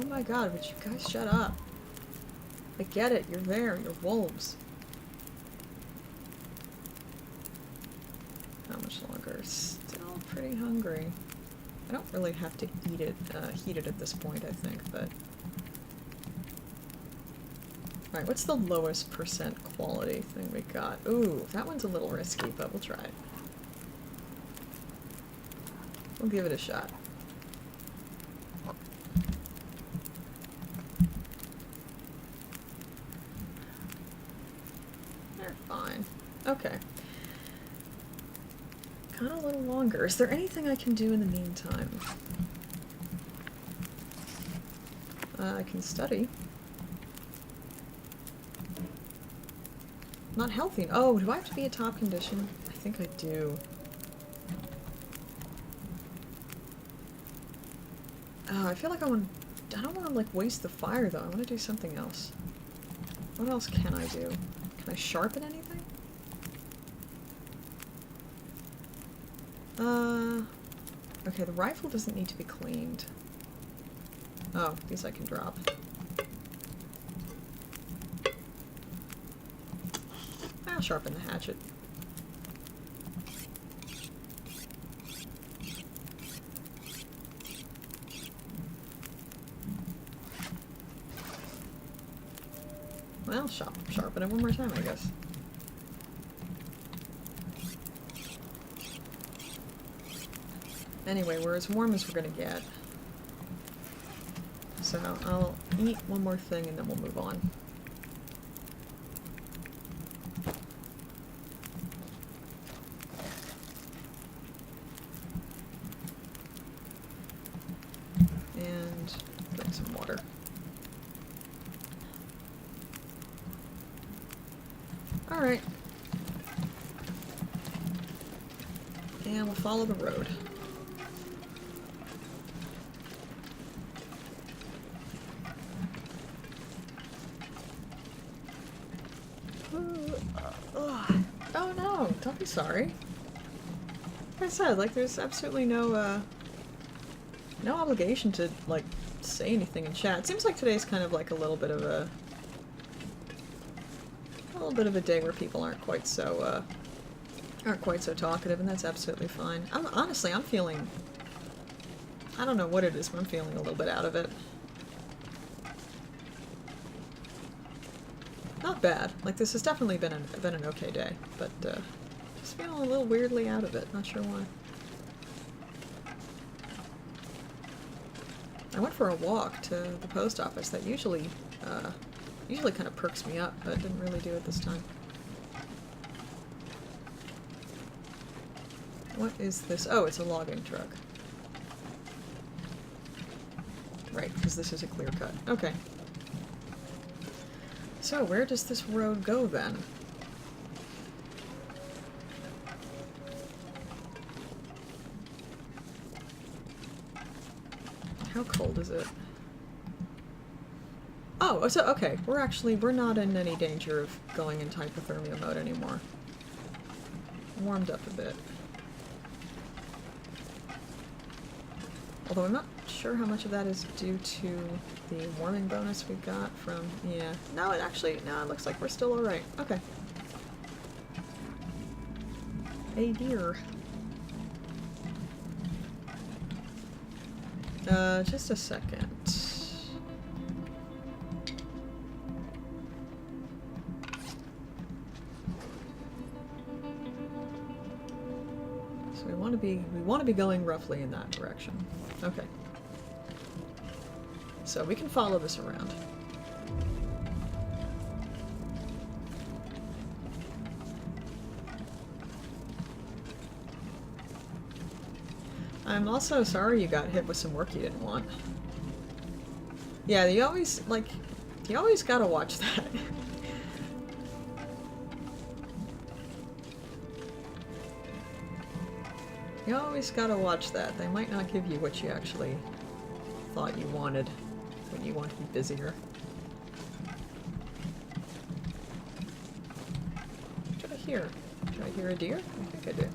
Oh my god, would you guys shut up? I get it, you're there, you're wolves. How much longer? Still pretty hungry. I don't really have to eat it, heat it at this point, I think, but... Alright, what's the lowest percent quality thing we got? Ooh, that one's a little risky, but we'll try it. We'll give it a shot. They're fine. Okay. Kind of a little longer. Is there anything I can do in the meantime? I can study. Not healthy. Oh, do I have to be at top condition? I think I do. I feel like I don't want to, like, waste the fire, though. I want to do something else. What else can I do? Can I sharpen anything? Okay, the rifle doesn't need to be cleaned. Oh, these I can drop. I'll sharpen the hatchet. Well, sharpen it one more time, I guess. Anyway, we're as warm as we're gonna get. So I'll eat one more thing and then we'll move on. And drink some water. Alright. And we'll follow the road. Oh no, don't be sorry. Like I said, like, there's absolutely no obligation to, like, say anything in chat. It seems like today's kind of like a little bit of a day where people aren't quite so talkative, and that's absolutely fine. Honestly, I'm feeling, I don't know what it is, but I'm feeling a little bit out of it. Not bad. Like, this has definitely been an okay day, but just feeling a little weirdly out of it. Not sure why. I went for a walk to the post office. That usually kind of perks me up, but didn't really do it this time. What is this? Oh, it's a logging truck. Right, because this is a clear cut. Okay. So, where does this road go, then? How cold is it? Oh, so, okay. We're not in any danger of going into hypothermia mode anymore. Warmed up a bit. Although I'm not sure how much of that is due to the warming bonus we got from, yeah. No, it looks like we're still alright. Okay. Hey dear. Just a second. So we want to be going roughly in that direction. Okay. So we can follow this around. I'm also sorry you got hit with some work you didn't want. Yeah, you always gotta watch that. You always gotta watch that. They might not give you what you actually thought you wanted when you want to be busier. What did I hear? Did I hear a deer? I think I did.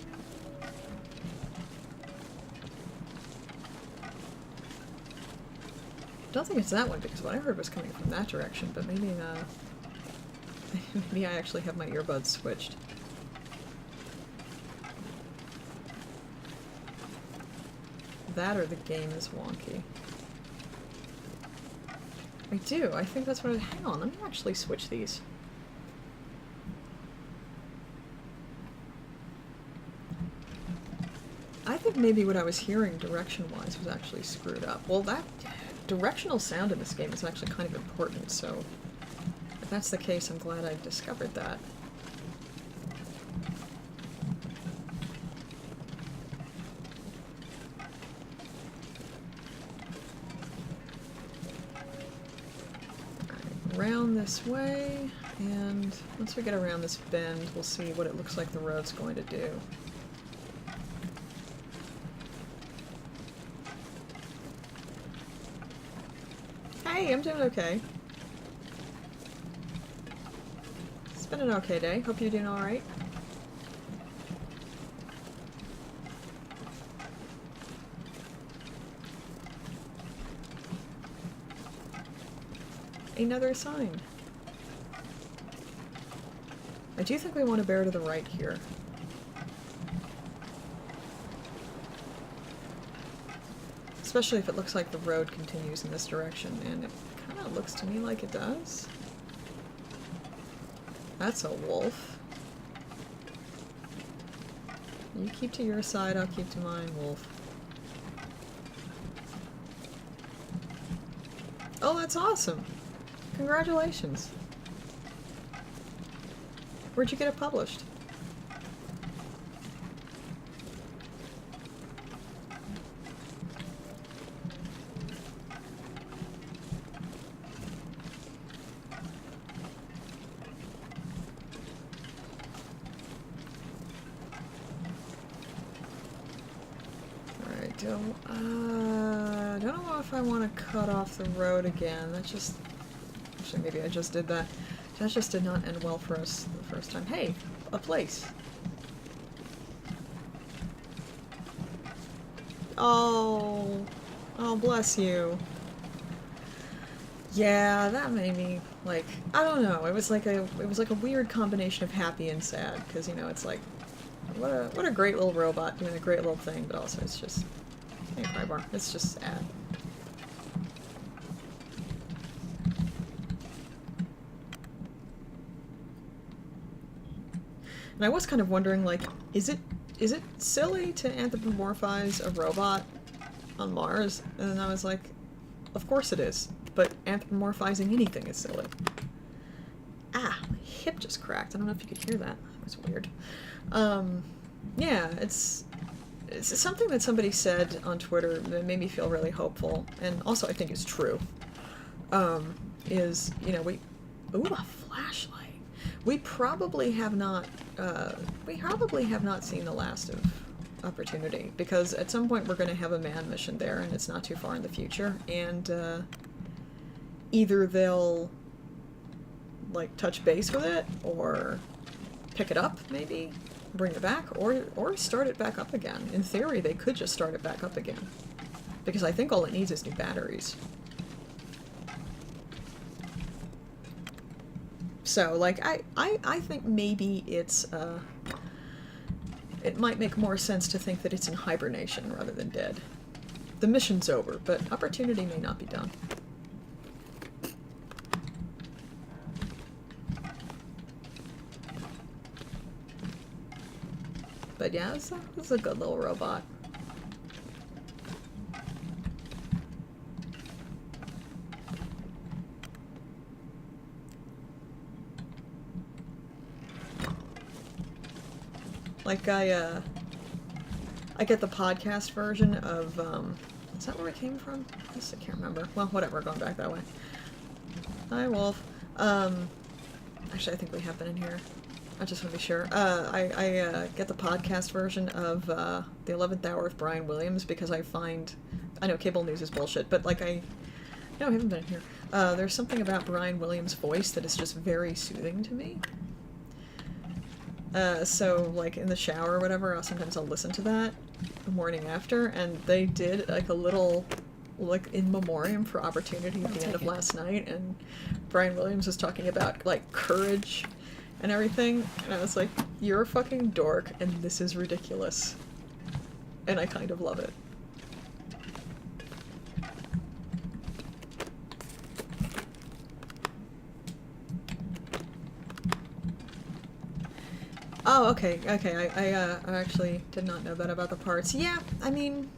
I don't think it's that one because what I heard was coming from that direction, but maybe maybe I actually have my earbuds switched. That or the game is wonky. I do. I think that's what hang on, let me actually switch these. I think maybe what I was hearing direction-wise was actually screwed up. Well, that directional sound in this game is actually kind of important, so if that's the case, I'm glad I discovered that. around this way, and once we get around this bend, we'll see what it looks like the road's going to do. Hey, I'm doing okay. It's been an okay day. Hope you're doing alright. Another sign. I do think we want to bear to the right here. Especially if it looks like the road continues in this direction, and it kind of looks to me like it does. That's a wolf. You keep to your side, I'll keep to mine, wolf. Oh, that's awesome! Congratulations. Where'd you get it published? Alright, don't know if I want to cut off the road again. That just... Actually, maybe I just did that. That just did not end well for us the first time. Hey, a place. Oh, oh, bless you. Yeah, that made me like, I don't know. It was like a weird combination of happy and sad, because you know it's like, what a great little robot doing a great little thing, but also it's just, hey, Crybar, it's just sad. And I was kind of wondering, like, is it silly to anthropomorphize a robot on Mars? And then I was like, of course it is. But anthropomorphizing anything is silly. Ah, my hip just cracked. I don't know if you could hear that. That was weird. Yeah, it's something that somebody said on Twitter that made me feel really hopeful, and also I think is true. Is, you know, ooh, a flashlight. We probably have not seen the last of Opportunity, because at some point we're going to have a manned mission there, and it's not too far in the future, and either they'll like touch base with it, or pick it up, maybe bring it back, or start it back up again. In theory, they could just start it back up again, because I think all it needs is new batteries. So, like, I think maybe it's, it might make more sense to think that it's in hibernation rather than dead. The mission's over, but Opportunity may not be done. But yeah, it's a good little robot. Like, I get the podcast version of, is that where it came from? I can't remember. Well, whatever, going back that way. Hi, Wolf. Actually, I think we have been in here. I just want to be sure. I get the podcast version of, The 11th Hour with Brian Williams, because I know cable news is bullshit, but, like, no, I haven't been in here. There's something about Brian Williams' voice that is just very soothing to me. So, like, in the shower or whatever, sometimes I'll listen to that the morning after, and they did, like, a little, like, in memoriam for Opportunity at the end of last night, and Brian Williams was talking about, like, courage and everything, and I was like, you're a fucking dork, and this is ridiculous. And I kind of love it. Oh, okay, I actually did not know that about the parts. Yeah, I mean...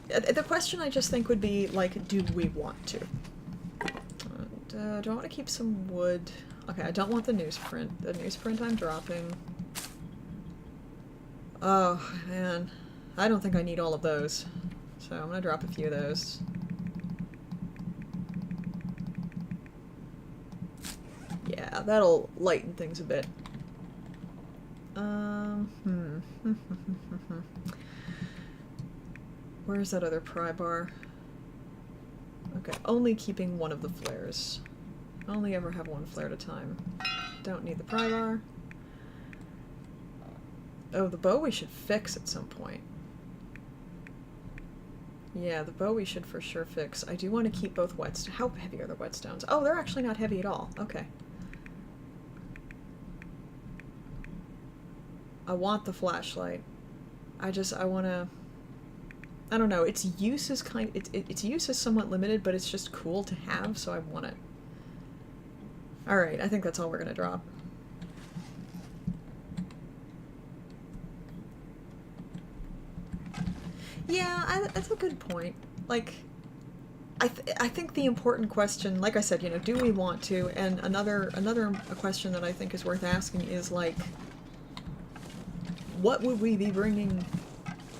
The question I just think would be, like, do we want to? Do I want to keep some wood? Okay, I don't want the newsprint. The newsprint I'm dropping. Oh, man. I don't think I need all of those. So I'm gonna drop a few of those. Yeah, that'll lighten things a bit. Where's that other pry bar? Okay, only keeping one of the flares. Only ever have one flare at a time. Don't need the pry bar. Oh, the bow we should fix at some point. Yeah, the bow we should for sure fix. I do want to keep both whetstones. How heavy are the whetstones? Oh, they're actually not heavy at all. Okay. I want the flashlight. I want to... I don't know, its use is its use is somewhat limited, but it's just cool to have, so I want it. Alright, I think that's all we're gonna drop. Yeah, that's a good point. Like, I think the important question, like I said, you know, do we want to? And another question that I think is worth asking is, like, what would we be bringing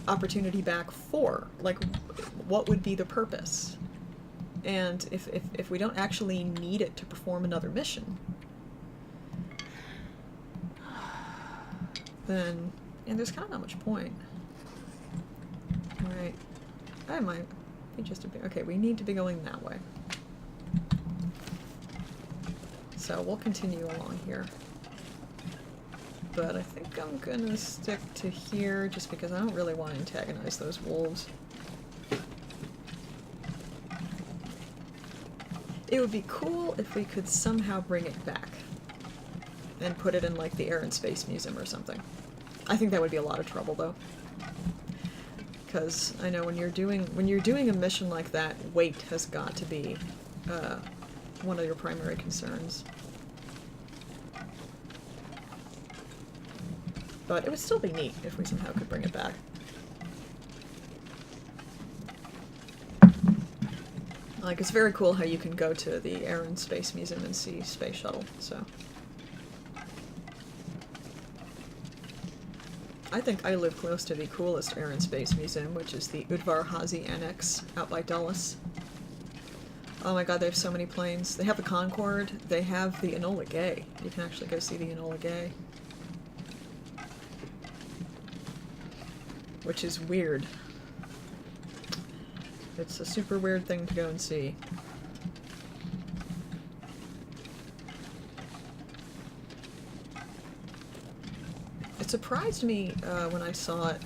Opportunity back for? Like, what would be the purpose? And if we don't actually need it to perform another mission, then, and there's kind of not much point. Alright. I might be just a bit... Okay, we need to be going that way. So we'll continue along here. But I think I'm gonna stick to here just because I don't really want to antagonize those wolves. It would be cool if we could somehow bring it back and put it in, like, the Air and Space Museum or something. I think that would be a lot of trouble, though. Because I know when you're doing a mission like that, weight has got to be one of your primary concerns. But it would still be neat if we somehow could bring it back. Like, it's very cool how you can go to the Air and Space Museum and see Space Shuttle, so. I think I live close to the coolest Air and Space Museum, which is the Udvar Hazy Annex out by Dulles. Oh my god, they have so many planes. They have the Concorde, they have the Enola Gay. You can actually go see the Enola Gay. Which is weird. It's a super weird thing to go and see. It surprised me when I saw it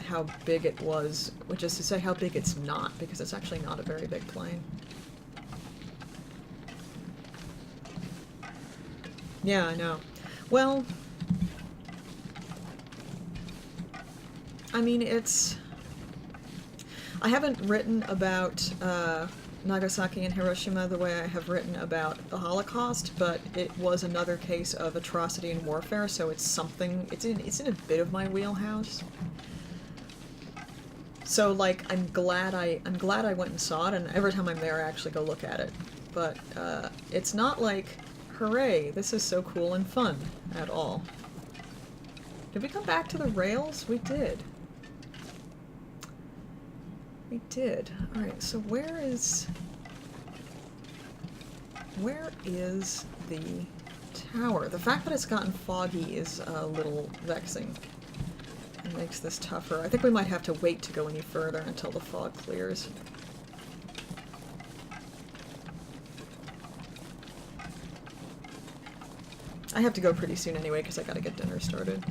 how big it was, which is to say how big it's not, because it's actually not a very big plane. Yeah, I know. Well, I mean, it's... I haven't written about Nagasaki and Hiroshima the way I have written about the Holocaust, but it was another case of atrocity and warfare, so it's something... It's in a bit of my wheelhouse. So, like, I'm glad I went and saw it, and every time I'm there I actually go look at it. But it's not like, hooray, this is so cool and fun at all. Did we come back to the rails? We did. We did. Alright, so where is the tower? The fact that it's gotten foggy is a little vexing. It makes this tougher. I think we might have to wait to go any further until the fog clears. I have to go pretty soon anyway because I gotta get dinner started.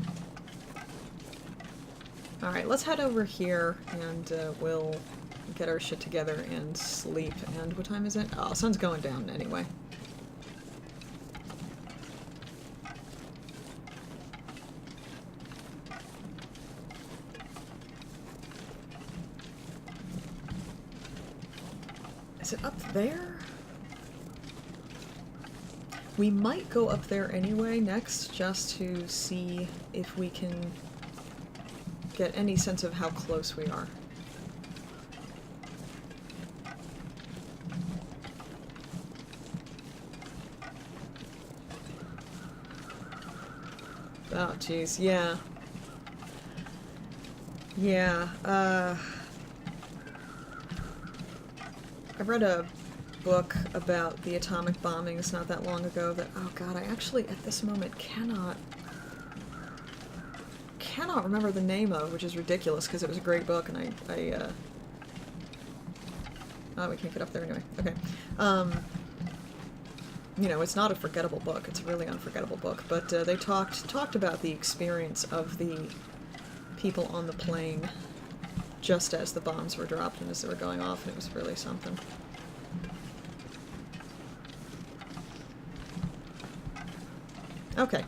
Alright, let's head over here and we'll get our shit together and sleep. And what time is it? Oh, sun's going down anyway. Is it up there? We might go up there anyway next just to see if we can get any sense of how close we are. Oh, jeez, yeah. Yeah, I read a book about the atomic bombings not that long ago that, oh god, I actually at this moment cannot remember the name of, which is ridiculous because it was a great book and oh, we can't get up there anyway. Okay. You know, it's not a forgettable book. It's a really unforgettable book. But they talked about the experience of the people on the plane just as the bombs were dropped and as they were going off, and it was really something. Okay.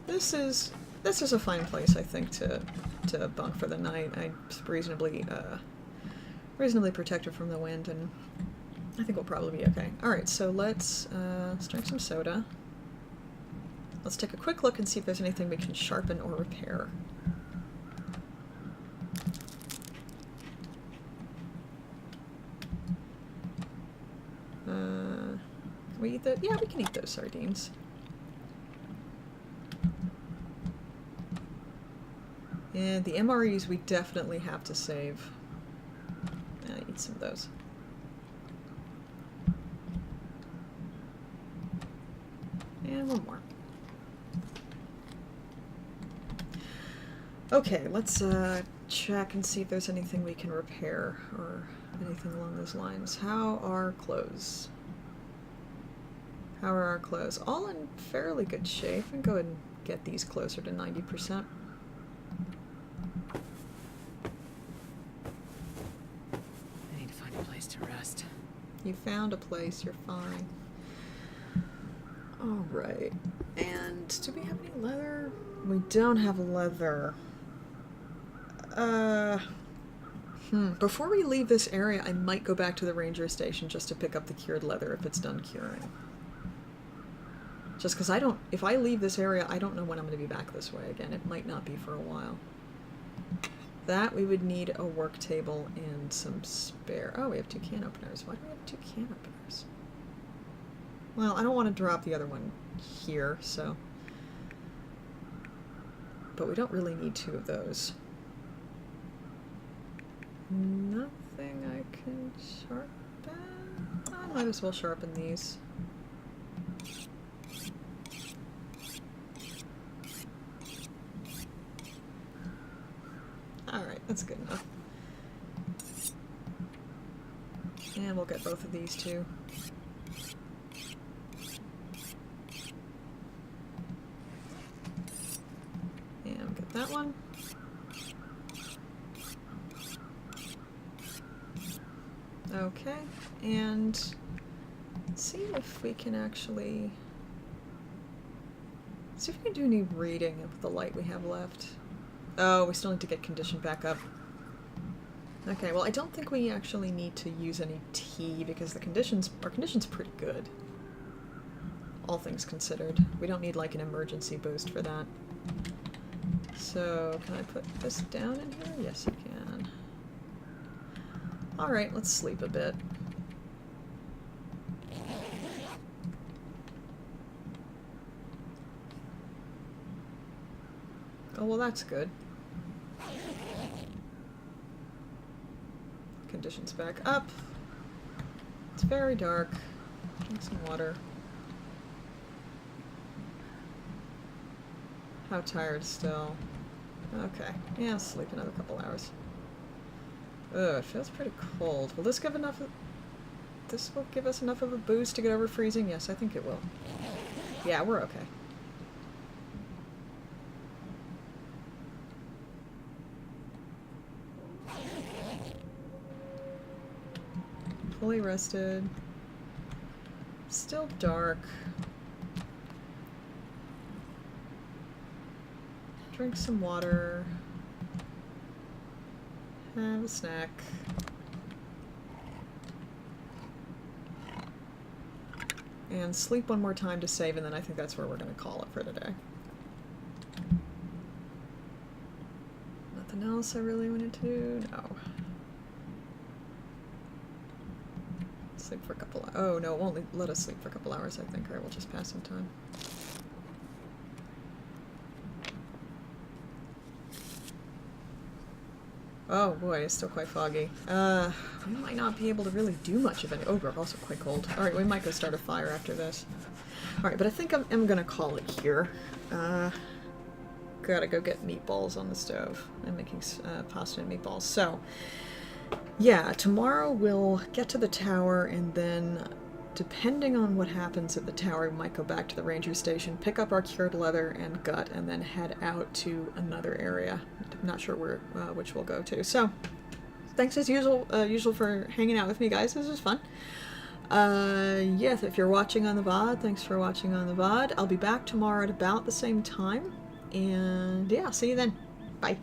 This is a fine place, I think, to bunk for the night. I'm reasonably protected from the wind, and I think we'll probably be okay. Alright, so let's drink some soda. Let's take a quick look and see if there's anything we can sharpen or repair. Can we eat that? Yeah, we can eat those sardines. And the MREs we definitely have to save. Eat some of those. And one more. Okay, let's check and see if there's anything we can repair or anything along those lines. How are clothes? How are our clothes? All in fairly good shape. I'm going to go ahead and get these closer to 90%. I need to find a place to rest. You found a place, you're fine. Alright. And do we have any leather? We don't have leather. Before we leave this area, I might go back to the ranger station just to pick up the cured leather if it's done curing. Just because if I leave this area, I don't know when I'm going to be back this way again. It might not be for a while. That, we would need a work table and some spare... Oh, we have 2 can openers. Why do we have 2 can openers? Well, I don't want to drop the other one here, so... But we don't really need 2 of those. Nothing I can sharpen? I might as well sharpen these. Alright, that's good enough. And we'll get both of these too. And get that one. Okay, and see if we can actually... See if we can do any reading with the light we have left. Oh, we still need to get conditioned back up. Okay, well I don't think we actually need to use any tea because our condition's pretty good. All things considered. We don't need like an emergency boost for that. So, can I put this down in here? Yes, I can. Alright, let's sleep a bit. Oh, well that's good. Conditions back up. It's very dark. Drink some water. How tired still? Okay. Yeah, I'll sleep another couple hours. Ugh, it feels pretty cold. Will this give enough... This will give us enough of a boost to get over freezing? Yes, I think it will. Yeah, we're okay. Fully rested. Still dark. Drink some water. Have a snack. And sleep one more time to save, and then I think that's where we're going to call it for today. Nothing else I really wanted to do? No. Sleep for a couple hours. Oh no, it won't let us sleep for a couple hours, I think. Alright, we'll just pass some time. Oh boy, it's still quite foggy. We might not be able to really do much of it. Oh, we're also quite cold. Alright, we might go start a fire after this. Alright, but I think I'm gonna call it here. Gotta go get meatballs on the stove. I'm making pasta and meatballs. So, yeah, tomorrow we'll get to the tower, and then, depending on what happens at the tower, we might go back to the ranger station, pick up our cured leather and gut, and then head out to another area. I'm not sure where which we'll go to. So, thanks as usual for hanging out with me, guys. This was fun. Yes, if you're watching on the VOD, thanks for watching on the VOD. I'll be back tomorrow at about the same time. And yeah, see you then. Bye.